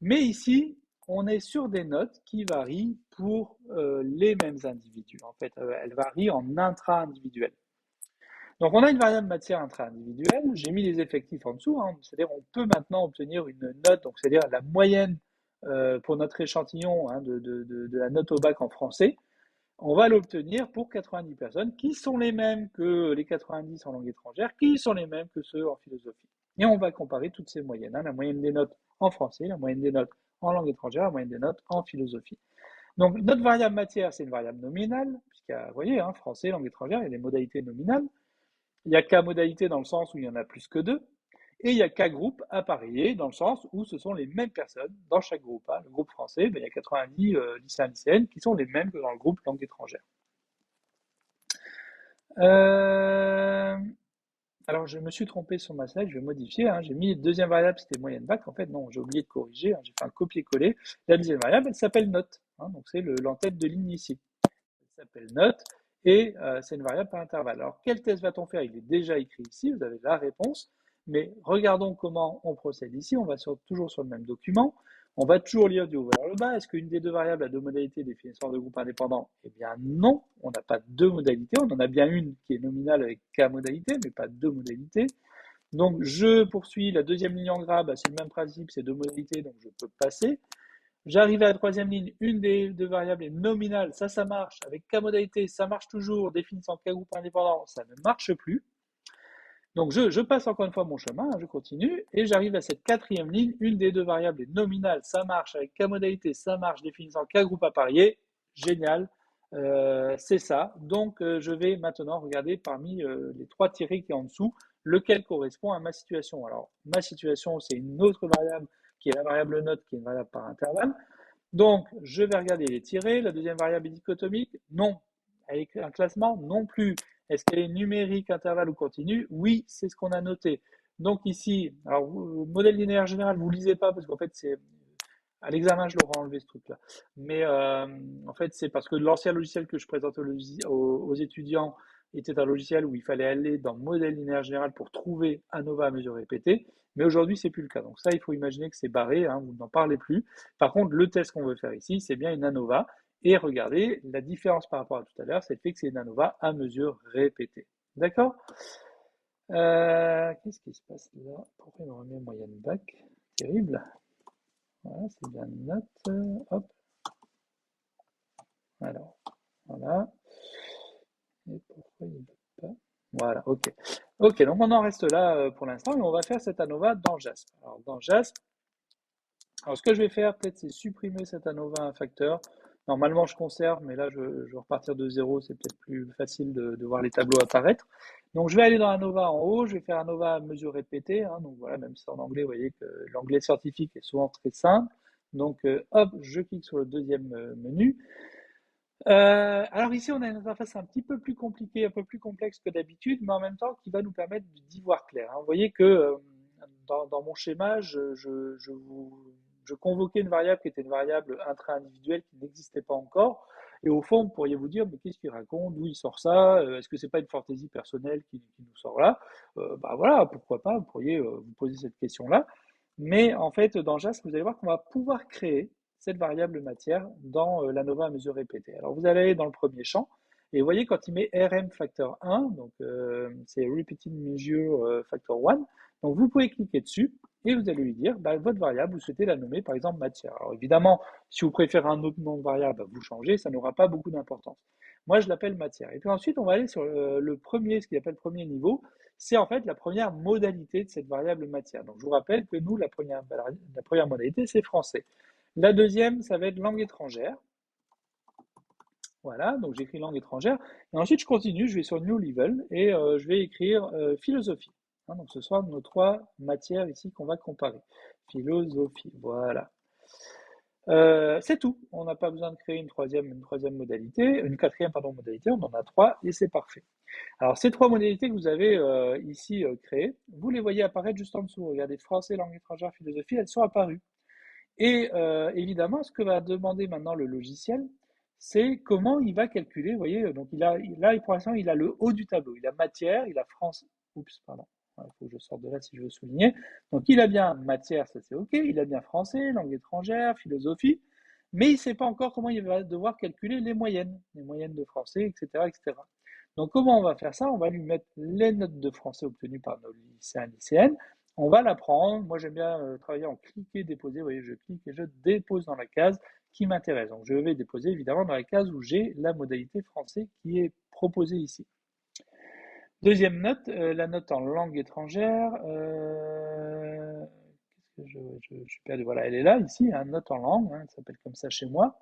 Mais ici, on est sur des notes qui varient pour les mêmes individus. En fait, elles varient en intra-individuel. Donc, on a une variable matière intra-individuelle. J'ai mis les effectifs en dessous. Hein, c'est-à-dire, on peut maintenant obtenir une note, donc c'est-à-dire la moyenne pour notre échantillon hein, de la note au bac en français. On va l'obtenir pour 90 personnes qui sont les mêmes que les 90 en langue étrangère, qui sont les mêmes que ceux en philosophie. Et on va comparer toutes ces moyennes, hein, la moyenne des notes en français, la moyenne des notes en langue étrangère, la moyenne des notes en philosophie. Donc notre variable matière, c'est une variable nominale, puisqu'il y a, vous voyez, hein, français, langue étrangère, il y a des modalités nominales. Il y a K modalités dans le sens où il y en a plus que deux. Et il y a K groupe appareillé dans le sens où ce sont les mêmes personnes dans chaque groupe. Hein. Le groupe français, il y a 90 lycéens lycéennes qui sont les mêmes que dans le groupe langue étrangère. Alors je me suis trompé sur ma slide, je vais modifier. Hein. J'ai mis deuxième variable, c'était moyenne bac. En fait, non, j'ai oublié de corriger. Hein. J'ai fait un copier-coller. La deuxième variable, elle s'appelle note. Hein. Donc c'est l'entête de ligne ici. Elle s'appelle note et c'est une variable par intervalle. Alors quel test va-t-on faire? Il est déjà écrit ici, vous avez la réponse. Mais regardons comment on procède ici. On va toujours sur le même document. On va toujours lire du haut vers le bas. Est-ce qu'une des deux variables a deux modalités définissant de groupe indépendant? Eh bien non, on n'a pas deux modalités. On en a bien une qui est nominale avec K modalités, mais pas deux modalités. Donc je poursuis la deuxième ligne en gras, c'est le même principe, c'est deux modalités, donc je peux passer. J'arrive à la troisième ligne, une des deux variables est nominale, ça marche. Avec K modalité, ça marche toujours, définissant K groupe indépendant, ça ne marche plus. Donc je passe encore une fois mon chemin, je continue, et j'arrive à cette quatrième ligne, une des deux variables est nominale, ça marche, avec K modalité, ça marche, définissant K groupe appareillé, génial, c'est ça. Donc je vais maintenant regarder parmi les trois tirés qui est en dessous, lequel correspond à ma situation. Alors ma situation, c'est une autre variable qui est la variable note, qui est une variable par intervalle. Donc je vais regarder les tirés, la deuxième variable est dichotomique, non. Elle est un classement, non plus. Est-ce qu'elle est numérique, intervalle ou continue? Oui, c'est ce qu'on a noté. Donc ici, alors modèle linéaire général, vous ne lisez pas parce qu'en fait c'est à l'examen, je l'aurais enlevé ce truc-là. Mais en fait, c'est parce que l'ancien logiciel que je présente aux étudiants était un logiciel où il fallait aller dans modèle linéaire général pour trouver ANOVA à mesure répétée. Mais aujourd'hui, c'est plus le cas. Donc ça, il faut imaginer que c'est barré, hein, vous n'en parlez plus. Par contre, le test qu'on veut faire ici, c'est bien une ANOVA. Et regardez, la différence par rapport à tout à l'heure, c'est le fait que c'est une ANOVA à mesure répétée. D'accord? Qu'est-ce qui se passe là? Pourquoi il me remet moyenne bac? Terrible. Voilà, c'est bien une note. Hop. Alors, voilà. Et pourquoi il ne veut pas? Voilà, ok. Ok, donc on en reste là pour l'instant et on va faire cette ANOVA dans JASP. Alors, dans JASP, alors ce que je vais faire, peut-être, c'est supprimer cette ANOVA à un facteur. Normalement, je conserve, mais là, je vais repartir de zéro. C'est peut-être plus facile de voir les tableaux apparaître. Donc, je vais aller dans ANOVA en haut. Je vais faire ANOVA à mesure répétée. Hein, donc, voilà, même si c'est en anglais, vous voyez que l'anglais scientifique est souvent très simple. Donc, hop, je clique sur le deuxième menu. Alors ici, on a une interface un petit peu plus compliquée, un peu plus complexe que d'habitude, mais en même temps qui va nous permettre d'y voir clair. Hein. Vous voyez que dans mon schéma, je convoquais une variable qui était une variable intra-individuelle qui n'existait pas encore. Et au fond, vous pourriez vous dire, mais qu'est-ce qu'il raconte? D'où il sort ça? Est-ce que c'est pas une fantaisie personnelle qui nous sort là? Bah voilà, pourquoi pas? Vous pourriez vous poser cette question-là. Mais en fait, dans JASP, vous allez voir qu'on va pouvoir créer cette variable matière dans l'ANOVA à mesure répétée. Alors vous allez aller dans le premier champ et vous voyez quand il met RM factor 1, donc c'est Repeated Measure factor 1, donc vous pouvez cliquer dessus et vous allez lui dire votre variable, vous souhaitez la nommer par exemple matière. Alors évidemment, si vous préférez un autre nom de variable, vous changez, ça n'aura pas beaucoup d'importance. Moi, je l'appelle matière. Et puis ensuite, on va aller sur le premier, ce qu'il appelle premier niveau, c'est en fait la première modalité de cette variable matière. Donc je vous rappelle que nous, la première modalité, c'est français. La deuxième, ça va être langue étrangère. Voilà, donc j'écris langue étrangère. Et ensuite, je continue, je vais sur New Level et je vais écrire philosophie. Hein, donc ce sont nos trois matières ici qu'on va comparer. Philosophie, voilà. C'est tout. On n'a pas besoin de créer une troisième modalité, une quatrième pardon, modalité, on en a trois et c'est parfait. Alors ces trois modalités que vous avez ici créées, vous les voyez apparaître juste en dessous. Regardez, français, langue étrangère, philosophie, elles sont apparues. Et évidemment, ce que va demander maintenant le logiciel, c'est comment il va calculer. Vous voyez, donc là, pour l'instant, il a le haut du tableau. Il a matière, il a France. Oups, pardon. Il faut que je sorte de là si je veux souligner. Donc il a bien matière, ça c'est OK. Il a bien français, langue étrangère, philosophie. Mais il ne sait pas encore comment il va devoir calculer les moyennes de français, etc., etc. Donc comment on va faire ça? On va lui mettre les notes de français obtenues par nos lycéens et lycéennes. On va la prendre. Moi, j'aime bien travailler en cliquer, déposer. Vous voyez, je clique et je dépose dans la case qui m'intéresse. Donc, je vais déposer évidemment dans la case où j'ai la modalité français qui est proposée ici. Deuxième note, la note en langue étrangère. Qu'est-ce que je suis perdu. Voilà, elle est là, ici, hein, note en langue. Hein, elle s'appelle comme ça chez moi.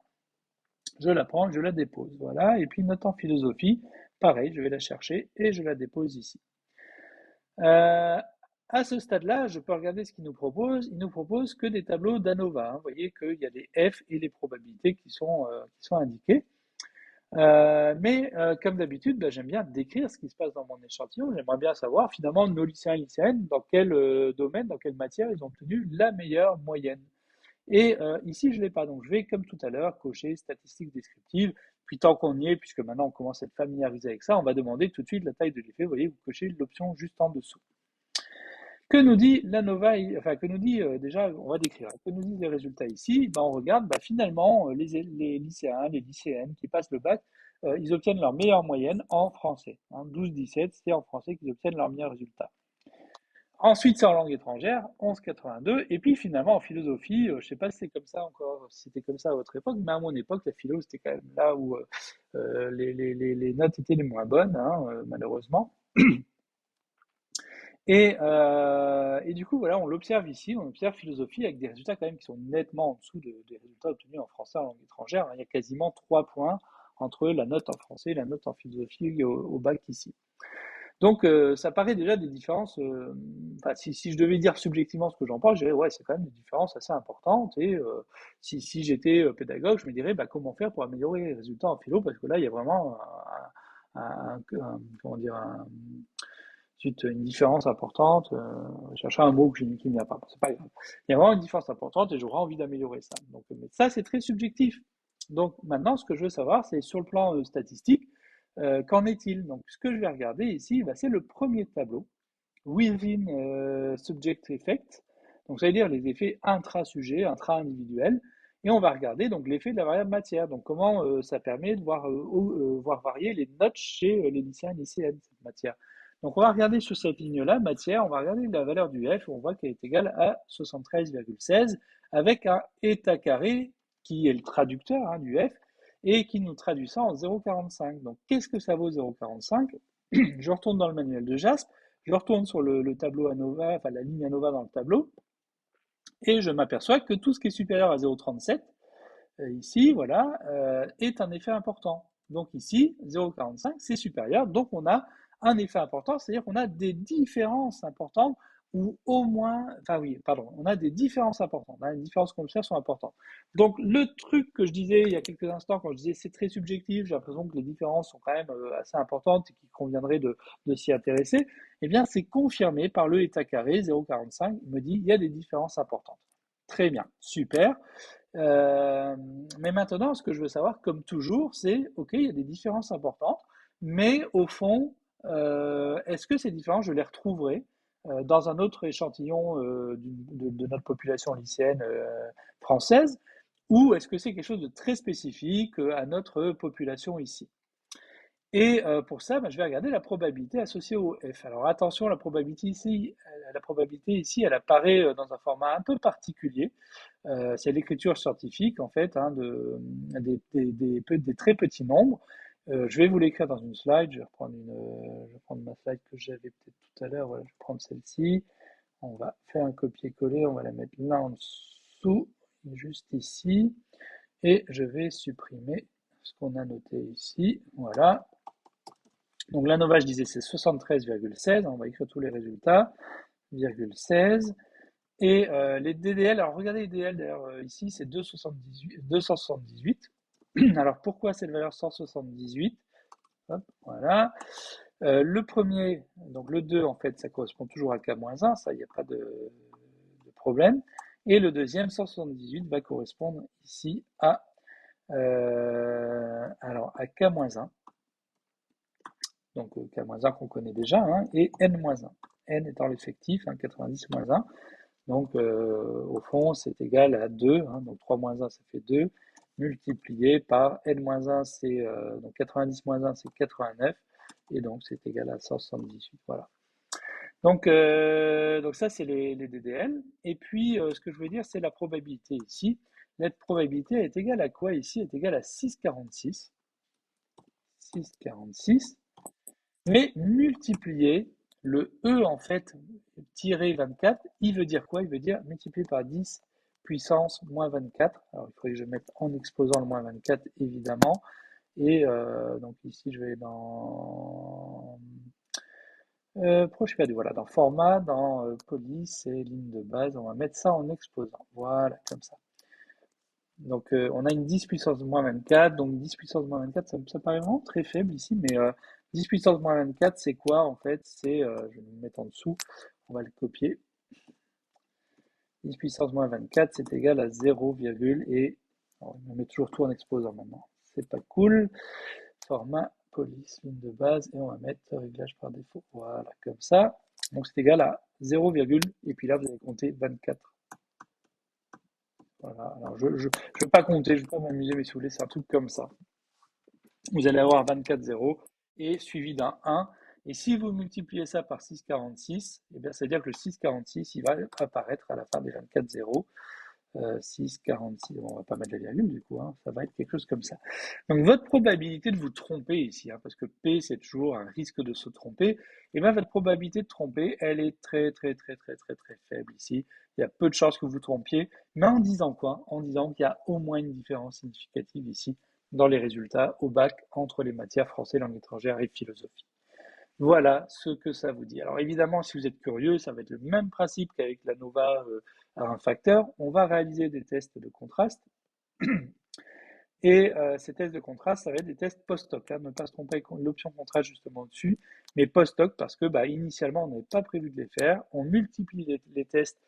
Je la prends, je la dépose. Voilà. Et puis, note en philosophie. Pareil, je vais la chercher et je la dépose ici. À ce stade-là, je peux regarder ce qu'il nous propose. Il nous propose que des tableaux d'ANOVA. Hein. Vous voyez qu'il y a les F et les probabilités qui sont indiquées. Mais comme d'habitude, bah, j'aime bien décrire ce qui se passe dans mon échantillon. J'aimerais bien savoir finalement nos lycéens et lycéennes dans quel domaine, dans quelle matière ils ont obtenu la meilleure moyenne. Et ici, je ne l'ai pas. Donc je vais, comme tout à l'heure, cocher statistiques descriptives. Puis tant qu'on y est, puisque maintenant on commence à être familiarisé avec ça, on va demander tout de suite la taille de l'effet. Vous voyez, vous cochez l'option juste en dessous. Que nous dit l'ANOVA, enfin que nous dit déjà, on va décrire, que nous disent les résultats ici, ben, on regarde finalement les lycéens, les lycéennes qui passent le bac, ils obtiennent leur meilleure moyenne en français. Hein, 12-17, c'est en français qu'ils obtiennent leur meilleur résultat. Ensuite, c'est en langue étrangère, 11,82. Et puis finalement, en philosophie, je ne sais pas si c'est comme ça encore, si c'était comme ça à votre époque, mais à mon époque, la philo, c'était quand même là où les notes étaient les moins bonnes, hein, malheureusement. Et du coup, voilà, on l'observe ici, on observe philosophie avec des résultats quand même qui sont nettement en dessous des résultats obtenus en français en langue étrangère. Il y a quasiment 3 points entre la note en français et la note en philosophie au bac ici. Donc, ça paraît déjà des différences. Enfin, si je devais dire subjectivement ce que j'en pense, je dirais ouais, c'est quand même des différences assez importantes. Et si j'étais pédagogue, je me dirais comment faire pour améliorer les résultats en philo, parce que là, il y a vraiment comment dire, une différence importante. Je cherchais un mot qui ne vient pas. C'est pas grave. Il y a vraiment une différence importante et j'aurais envie d'améliorer ça. Donc, mais ça, c'est très subjectif. Donc maintenant, ce que je veux savoir, c'est sur le plan statistique, qu'en est-il? Donc, ce que je vais regarder ici, c'est le premier tableau, within subject effect. Donc, ça veut dire les effets intra-sujet, intra-individuels. Et on va regarder donc l'effet de la variable matière. Donc, comment ça permet de voir varier les notes chez les lycéens et lycéennes, cette matière. Donc, on va regarder sur cette ligne-là, matière, on va regarder la valeur du F, on voit qu'elle est égale à 73,16 avec un état carré qui est le traducteur du F et qui nous traduit ça en 0,45. Donc, qu'est-ce que ça vaut 0,45? Je retourne dans le manuel de JASP, je retourne sur le tableau ANOVA, enfin la ligne ANOVA dans le tableau, et je m'aperçois que tout ce qui est supérieur à 0,37, ici, voilà, est un effet important. Donc ici, 0,45, c'est supérieur, donc on a un effet important, c'est-à-dire qu'on a des différences importantes, ou au moins, enfin oui, pardon, on a des différences importantes, hein, les différences qu'on observe sont importantes. Donc le truc que je disais il y a quelques instants, quand je disais c'est très subjectif, j'ai l'impression que les différences sont quand même assez importantes et qu'il conviendrait de s'y intéresser, eh bien c'est confirmé par le état carré 0,45, il me dit il y a des différences importantes. Très bien, super. Mais maintenant, ce que je veux savoir, comme toujours, c'est, OK, il y a des différences importantes, mais au fond, est-ce que ces différences, je les retrouverai dans un autre échantillon de notre population lycéenne française, ou est-ce que c'est quelque chose de très spécifique à notre population ici? Et pour ça, je vais regarder la probabilité associée au F. Alors attention, la probabilité ici, elle apparaît dans un format un peu particulier. C'est l'écriture scientifique, en fait, hein, des très petits nombres. Je vais vous l'écrire dans une slide. Je vais prendre ma slide que j'avais peut-être tout à l'heure. Voilà, je vais prendre celle-ci. On va faire un copier-coller. On va la mettre là en dessous, juste ici. Et je vais supprimer ce qu'on a noté ici. Voilà. Donc l'ANOVA, je disais, c'est 73,16. On va écrire tous les résultats. 16. Et les DDL, alors regardez les DDL d'ailleurs ici, c'est 278. Alors pourquoi cette valeur 178? Hop, voilà. Le premier, donc le 2, en fait, ça correspond toujours à K-1, ça, il n'y a pas de problème. Et le deuxième, 178, va correspondre ici à, alors, à K-1, donc K-1 qu'on connaît déjà, hein, et N-1. N étant l'effectif, hein, 90-1. Donc, au fond, c'est égal à 2, hein, donc 3 moins 1, ça fait 2, multiplié par N-1, c'est donc 90-1, c'est 89, et donc c'est égal à 178. Voilà. Donc ça, c'est les DDL. Et puis, ce que je veux dire, c'est la probabilité ici. La probabilité est égale à quoi ici? Est égale à 6,46. 6,46. Mais multiplier le E, en fait, tiré 24, il veut dire quoi? Il veut dire multiplier par 10 puissance moins 24. Alors, il faudrait que je mette en exposant le moins 24, évidemment. Et donc ici, je vais dans pourquoi je suis perdu? Voilà, dans format, dans police et ligne de base, on va mettre ça en exposant. Voilà, comme ça. Donc on a une 10 puissance moins 24, donc 10 puissance moins 24, ça paraît vraiment très faible ici, mais 10 puissance moins 24, c'est quoi en fait? C'est, je vais me mettre en dessous, on va le copier. 10 puissance moins 24, c'est égal à 0, et alors, on met toujours tout en exposant maintenant. C'est pas cool. Format police, ligne de base, et on va mettre réglage par défaut. Voilà, comme ça. Donc c'est égal à 0, et puis là vous allez compter 24. Voilà, alors je ne vais pas compter, je ne vais pas m'amuser, mais si vous voulez, c'est un truc comme ça. Vous allez avoir 24 zéros et suivi d'un 1. Et si vous multipliez ça par 6,46, eh bien, c'est-à-dire que le 6,46, il va apparaître à la fin des 24 zéros. 6,46, on va pas mettre la virgule du coup, hein, ça va être quelque chose comme ça. Donc votre probabilité de vous tromper ici, hein, parce que P c'est toujours un risque de se tromper, et bien votre probabilité de tromper, elle est très très très très très très faible ici. Il y a peu de chances que vous vous trompiez, mais en disant quoi? En disant qu'il y a au moins une différence significative ici dans les résultats au bac entre les matières français, langue étrangère et philosophie. Voilà ce que ça vous dit. Alors évidemment, si vous êtes curieux, ça va être le même principe qu'avec la Nova à un facteur. On va réaliser des tests de contraste. Et ces tests de contraste, ça va être des tests post-hoc. Hein. Ne pas se tromper avec l'option contraste justement au-dessus, mais post-hoc parce que initialement, on n'avait pas prévu de les faire. On multiplie les tests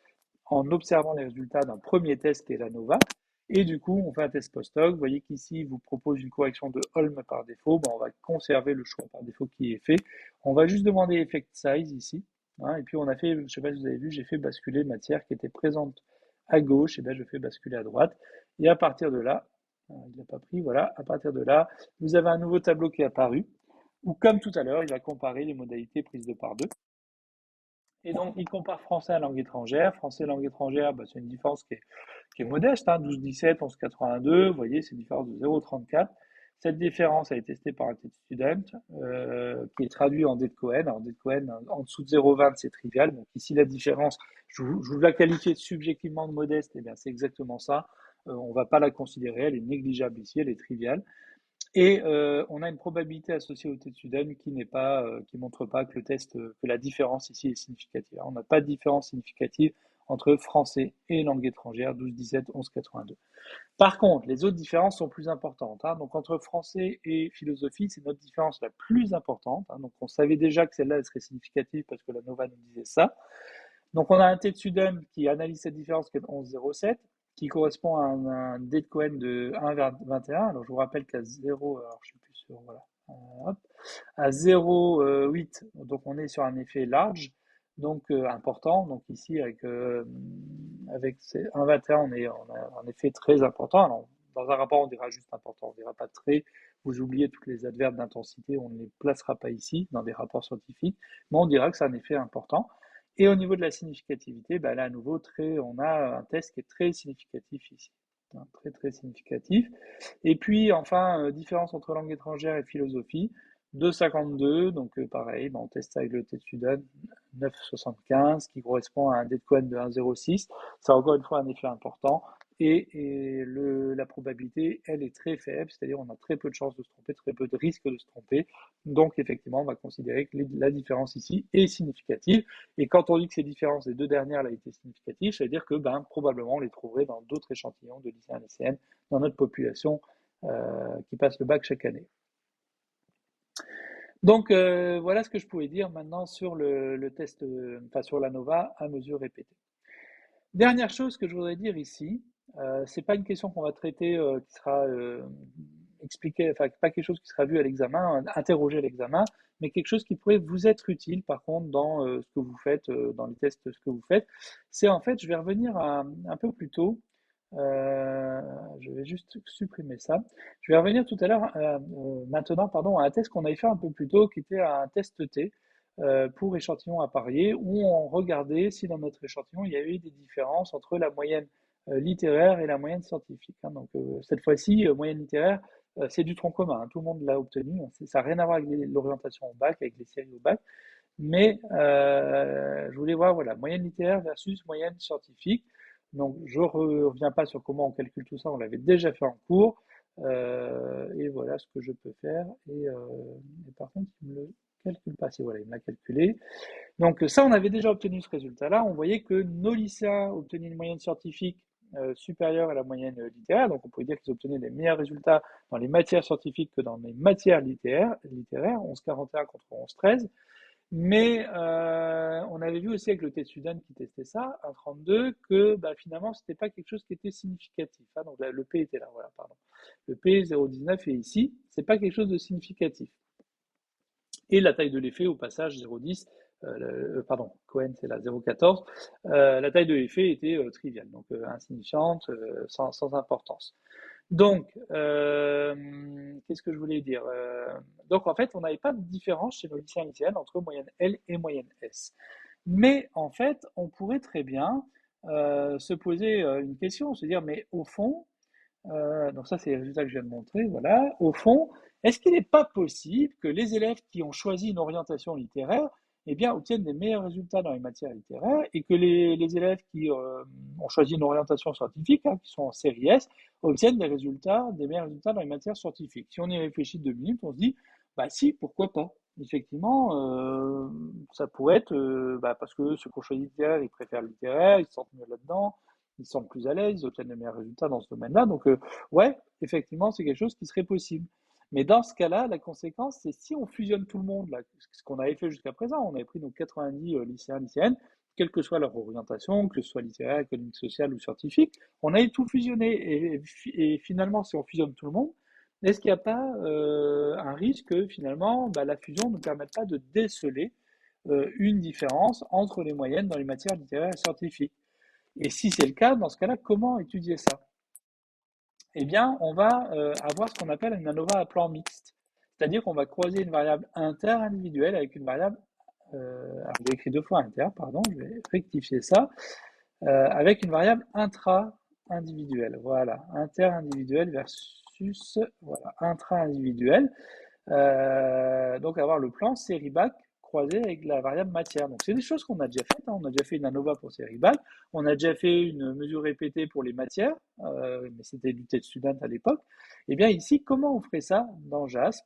en observant les résultats d'un premier test qui est la Nova. Et du coup, on fait un test post-hoc. Vous voyez qu'ici, il vous propose une correction de Holm par défaut. On va conserver le choix par défaut qui est fait. On va juste demander effect size ici. Hein, et puis, on a fait, je ne sais pas si vous avez vu, j'ai fait basculer matière qui était présente à gauche. Et bien, je fais basculer à droite. Et à partir de là, il n'a pas pris, voilà. À partir de là, vous avez un nouveau tableau qui est apparu. Où, comme tout à l'heure, il va comparer les modalités prises de par deux. Et donc, il compare français à langue étrangère. Français langue étrangère, c'est une différence qui est modeste, hein, 12,17, 11,82. Vous voyez, c'est une différence de 0,34. Cette différence a été testée par un test student qui est traduit en D de Cohen. Alors, D de Cohen, en dessous de 0,20, c'est trivial. Donc, ici, la différence, je vous la qualifier subjectivement de modeste, eh bien, c'est exactement ça. On ne va pas la considérer, elle est négligeable ici, elle est triviale. Et on a une probabilité associée au test student qui n'est pas, qui montre pas que le test, que la différence ici est significative. On n'a pas de différence significative entre français et langue étrangère, 12, 17, 11, 82. Par contre, les autres différences sont plus importantes. Hein. Donc entre français et philosophie, c'est notre différence la plus importante. Hein. Donc on savait déjà que celle-là elle serait significative parce que la Nova nous disait ça. Donc on a un t de Sudem qui analyse cette différence qui est de 11,07, qui correspond à un D de Cohen de 1,21. Alors je vous rappelle qu'à 0, alors je suis plus sûr, voilà, hop, à 0,8, donc on est sur un effet large, donc important. Donc ici avec 1,21, on a un effet très important. Alors, dans un rapport, on dira juste important, on ne dira pas très. Vous oubliez toutes les adverbes d'intensité, on ne les placera pas ici dans des rapports scientifiques, mais on dira que c'est un effet important. Et au niveau de la significativité, là à nouveau, on a un test qui est très significatif ici. Hein, très très significatif. Et puis enfin, différence entre langue étrangère et philosophie, 2,52, donc pareil, on teste ça avec le test student, 9,75, qui correspond à un D de Cohen de 1,06. Ça a encore une fois un effet important. la probabilité, elle est très faible, c'est-à-dire on a très peu de chances de se tromper, très peu de risques de se tromper. Donc effectivement, on va considérer que la différence ici est significative. Et quand on dit que ces différences des deux dernières là étaient significatives, ça veut dire que probablement on les trouverait dans d'autres échantillons de lycéens et lycéennes dans notre population qui passe le bac chaque année. Donc voilà ce que je pouvais dire maintenant sur le test, enfin sur l'ANOVA à mesure répétée. Dernière chose que je voudrais dire ici, c'est pas une question qu'on va traiter qui sera expliquée, enfin pas quelque chose qui sera vu à l'examen, interrogé à l'examen, mais quelque chose qui pourrait vous être utile par contre dans ce que vous faites, dans les tests, ce que vous faites. C'est en fait, je vais revenir un peu plus tôt. euh, je vais juste supprimer ça. Je vais revenir tout à l'heure, maintenant, pardon, à un test qu'on avait fait un peu plus tôt, qui était un test T pour échantillon à parier, où on regardait si dans notre échantillon il y avait eu des différences entre la moyenne littéraire et la moyenne scientifique. Hein. Donc cette fois-ci, moyenne littéraire, c'est du tronc commun, hein. Tout le monde l'a obtenu. Ça n'a rien à voir avec l'orientation au bac, avec les séries au bac. Mais je voulais voir, voilà, moyenne littéraire versus moyenne scientifique. Donc je ne reviens pas sur comment on calcule tout ça, on l'avait déjà fait en cours. Et voilà ce que je peux faire. Et par contre, il me le calcule pas. Si voilà, il me l'a calculé. Donc ça, on avait déjà obtenu ce résultat-là. On voyait que nos lycéens obtenaient une moyenne scientifique supérieure à la moyenne littéraire. Donc on pouvait dire qu'ils obtenaient des meilleurs résultats dans les matières scientifiques que dans les matières littéraires 11,41 contre 11,13. Mais on avait vu aussi avec le test Sudane qui testait ça, 1,32, que finalement, c'était pas quelque chose qui était significatif. Hein. Donc là, le P était là, voilà, pardon. Le P 0,19 est ici, c'est pas quelque chose de significatif. Et la taille de l'effet, au passage, 0,10, pardon, Cohen c'est la 0,14, la taille de l'effet était triviale, donc insignifiante, sans importance. Donc, qu'est-ce que je voulais dire? Donc, en fait, on n'avait pas de différence chez nos lycéens et lycéennes entre moyenne L et moyenne S. Mais en fait, on pourrait très bien se poser une question, se dire, mais au fond, donc ça c'est les résultats que je viens de montrer, voilà, au fond, est-ce qu'il n'est pas possible que les élèves qui ont choisi une orientation littéraire eh bien, obtiennent des meilleurs résultats dans les matières littéraires et que les élèves qui ont choisi une orientation scientifique, hein, qui sont en série S, obtiennent des meilleurs résultats dans les matières scientifiques. Si on y réfléchit 2 minutes, on se dit, bah si, pourquoi pas? Effectivement, ça pourrait être parce que ceux qui ont choisi littéraire, ils préfèrent le littéraire, ils se sentent mieux là-dedans, ils sont plus à l'aise, ils obtiennent de meilleurs résultats dans ce domaine-là. Donc, ouais, effectivement, c'est quelque chose qui serait possible. Mais dans ce cas-là, la conséquence, c'est si on fusionne tout le monde, là, ce qu'on avait fait jusqu'à présent, on avait pris nos 90 lycéens, lycéennes, quelle que soit leur orientation, que ce soit littéraire, économique, social ou scientifique, on avait tout fusionné. Et finalement, si on fusionne tout le monde, est-ce qu'il n'y a pas un risque que finalement, la fusion ne permette pas de déceler une différence entre les moyennes dans les matières littéraires et scientifiques? Et si c'est le cas, dans ce cas-là, comment étudier ça? Eh bien, on va avoir ce qu'on appelle une ANOVA à plan mixte. C'est-à-dire qu'on va croiser une variable inter-individuelle avec une variable, alors j'ai écrit 2 fois inter, pardon, je vais rectifier ça, avec une variable intra-individuelle. Voilà, inter-individuel versus voilà, intra-individuel. Donc avoir le plan série bac croisé avec la variable matière. Donc c'est des choses qu'on a déjà faites, hein. On a déjà fait une ANOVA pour série bac, on a déjà fait une mesure répétée pour les matières, mais c'était du test student à l'époque. Et bien ici, comment on ferait ça dans JASP?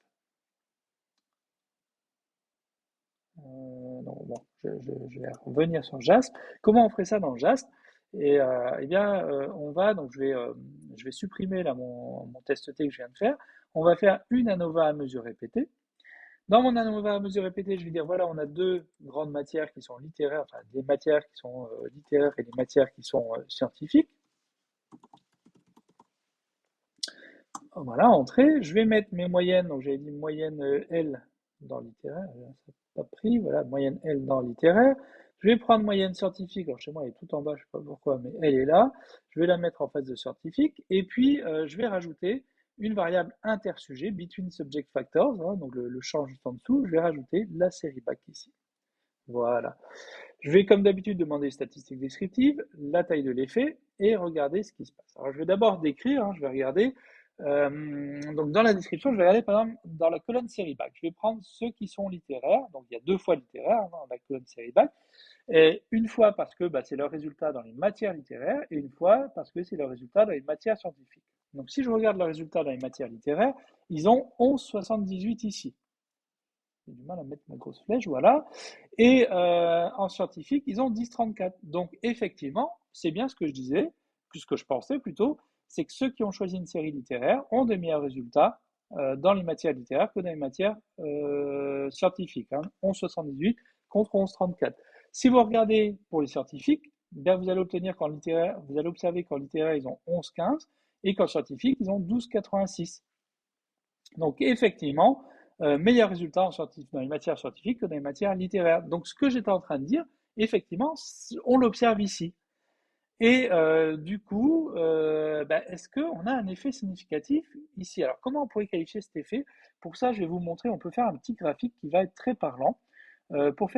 Donc, bon, je vais revenir sur JASP. Comment on ferait ça dans JASP? Et eh bien, on va, donc je vais supprimer là mon test T que je viens de faire. On va faire une ANOVA à mesure répétée. Dans mon ANOVA à mesure répétée, je vais dire, voilà, on a deux grandes matières qui sont littéraires, enfin des matières qui sont littéraires et des matières qui sont scientifiques. Voilà, entrée. Je vais mettre mes moyennes, donc j'avais dit moyenne L dans littéraire, ça n'a pas pris, voilà, moyenne L dans littéraire. Je vais prendre moyenne scientifique, alors chez moi elle est tout en bas, je ne sais pas pourquoi, mais elle est là. Je vais la mettre en face de scientifique, et puis je vais rajouter une variable intersujet, between subject factors, hein, donc le champ juste en dessous, je vais rajouter la série bac ici. Voilà. Je vais comme d'habitude demander les statistiques descriptives, la taille de l'effet, et regarder ce qui se passe. Alors je vais d'abord décrire, hein, je vais regarder. Donc dans la description, je vais regarder par exemple dans la colonne série bac. Je vais prendre ceux qui sont littéraires, donc il y a 2 fois littéraire dans la colonne série bac, et une fois parce que c'est leur résultat dans les matières littéraires, et une fois parce que c'est leur résultat dans les matières scientifiques. Donc si je regarde le résultat dans les matières littéraires, ils ont 11,78 ici. J'ai du mal à mettre ma grosse flèche, voilà. Et en scientifique, ils ont 10,34. Donc effectivement, c'est bien ce que je disais, ce que je pensais plutôt, c'est que ceux qui ont choisi une série littéraire ont de meilleurs résultats dans les matières littéraires que dans les matières scientifiques. 11,78 contre 11,34. Si vous regardez pour les scientifiques, bien vous allez obtenir qu'en littéraire, vous allez observer qu'en littéraire, ils ont 11,15 et qu'en scientifique, ils ont 12,86. Donc effectivement, meilleur résultat dans les matières scientifiques que dans les matières littéraires. Donc ce que j'étais en train de dire, effectivement, on l'observe ici. Et du coup, est-ce qu'on a un effet significatif ici? Alors comment on pourrait qualifier cet effet? Pour ça, je vais vous montrer, on peut faire un petit graphique qui va être très parlant. Pour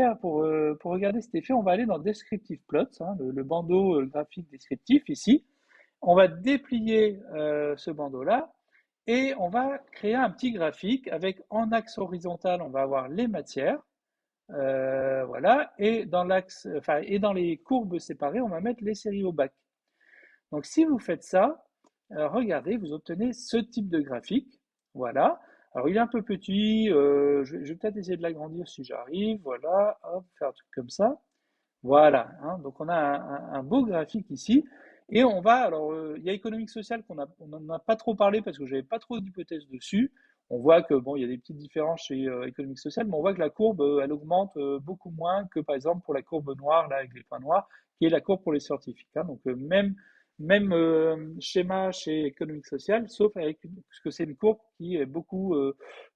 regarder cet effet, on va aller dans Descriptive Plots, le bandeau graphique descriptif ici. On va déplier ce bandeau-là et on va créer un petit graphique avec en axe horizontal, on va avoir les matières, voilà, et dans l'axe, enfin, et dans les courbes séparées, on va mettre les séries au bac. Donc si vous faites ça, regardez, vous obtenez ce type de graphique, voilà. Alors il est un peu petit, je vais peut-être essayer de l'agrandir si j'arrive, voilà, hop, faire un truc comme ça. Voilà, donc on a un beau graphique ici. Et on va, alors il y a économique sociale on n'en a pas trop parlé parce que j'avais pas trop d'hypothèses dessus. On voit que bon, il y a des petites différences chez économique sociale, mais on voit que la courbe, elle augmente beaucoup moins que par exemple pour la courbe noire, là, avec les points noirs, qui est la courbe pour les scientifiques. Donc même schéma chez économique sociale, sauf parce que c'est une courbe qui est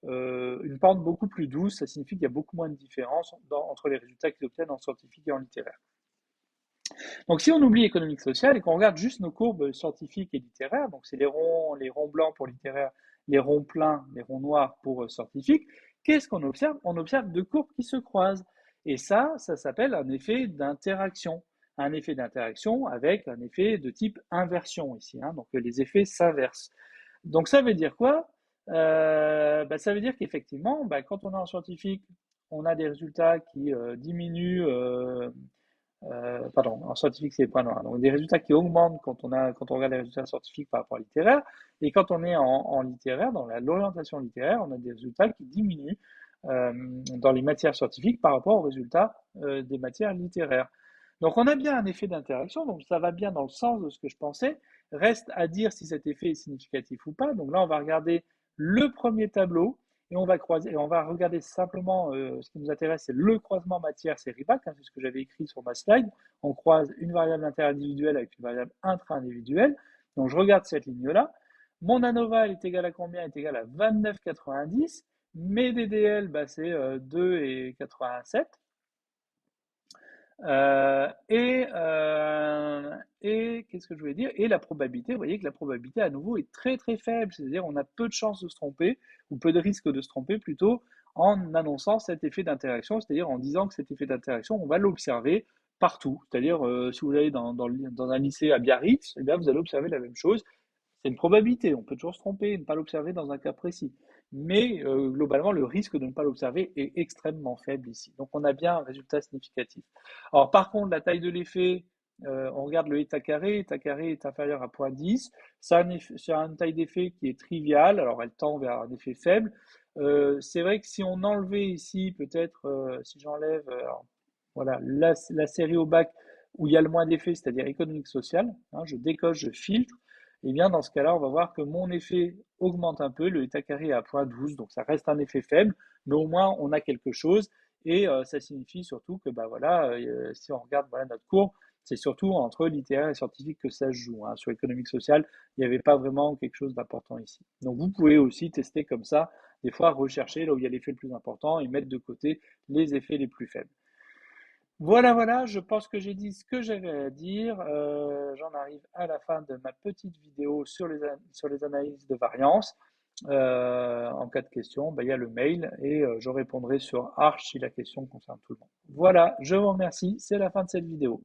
une pente beaucoup plus douce. Ça signifie qu'il y a beaucoup moins de différence entre les résultats qu'ils obtiennent en scientifique et en littéraire. Donc si on oublie économique sociale et qu'on regarde juste nos courbes scientifiques et littéraires, donc c'est les ronds blancs pour littéraire, les ronds pleins, les ronds noirs pour scientifique, qu'est-ce qu'on observe? On observe deux courbes qui se croisent. Et ça s'appelle un effet d'interaction. Un effet d'interaction avec un effet de type inversion ici. Donc les effets s'inversent. Donc ça veut dire quoi? Ça veut dire qu'effectivement, quand on est en scientifique, on a des résultats qui diminuent. Pardon, en scientifique, c'est les points noirs. Donc des résultats qui augmentent quand on regarde les résultats scientifiques par rapport à littéraire. Et quand on est en littéraire, dans l'orientation littéraire, on a des résultats qui diminuent dans les matières scientifiques par rapport aux résultats des matières littéraires. Donc on a bien un effet d'interaction, donc ça va bien dans le sens de ce que je pensais. Reste à dire si cet effet est significatif ou pas. Donc là, on va regarder le premier tableau et on va regarder simplement ce qui nous intéresse, c'est le croisement matière-série bac, c'est ce que j'avais écrit sur ma slide. On croise une variable interindividuelle avec une variable intra-individuelle. Donc je regarde cette ligne-là. Mon ANOVA est égal à combien? Est égal à 29,90. Mes DDL, c'est 2,87. Et qu'est-ce que je voulais dire? Et la probabilité, vous voyez que la probabilité à nouveau est très très faible, c'est-à-dire on a peu de chances de se tromper, ou peu de risques de se tromper plutôt, en annonçant cet effet d'interaction, c'est-à-dire en disant que cet effet d'interaction, on va l'observer partout. C'est-à-dire, si vous allez dans un lycée à Biarritz, eh bien, vous allez observer la même chose. C'est une probabilité, on peut toujours se tromper et ne pas l'observer dans un cas précis. Mais globalement, le risque de ne pas l'observer est extrêmement faible ici. Donc on a bien un résultat significatif. Alors par contre, la taille de l'effet, on regarde le état carré est inférieur à 0,10. C'est une taille d'effet qui est triviale, alors elle tend vers un effet faible. C'est vrai que si on enlevait ici, peut-être, si j'enlève voilà, la série au bac où il y a le moins d'effet, c'est-à-dire économique social, je décoche, je filtre, et bien dans ce cas-là, on va voir que mon effet augmente un peu, le état carré est à 0,12, donc ça reste un effet faible, mais au moins on a quelque chose, et ça signifie surtout que voilà, si on regarde notre courbe, c'est surtout entre littéraire et scientifique que ça se joue. Sur économique social, il n'y avait pas vraiment quelque chose d'important ici. Donc vous pouvez aussi tester comme ça, des fois rechercher là où il y a l'effet le plus important et mettre de côté les effets les plus faibles. Voilà, voilà, je pense que j'ai dit ce que j'avais à dire. J'en arrive à la fin de ma petite vidéo sur les analyses de variance. En cas de question, il y a le mail et je répondrai sur Arch si la question concerne tout le monde. Voilà, je vous remercie. C'est la fin de cette vidéo.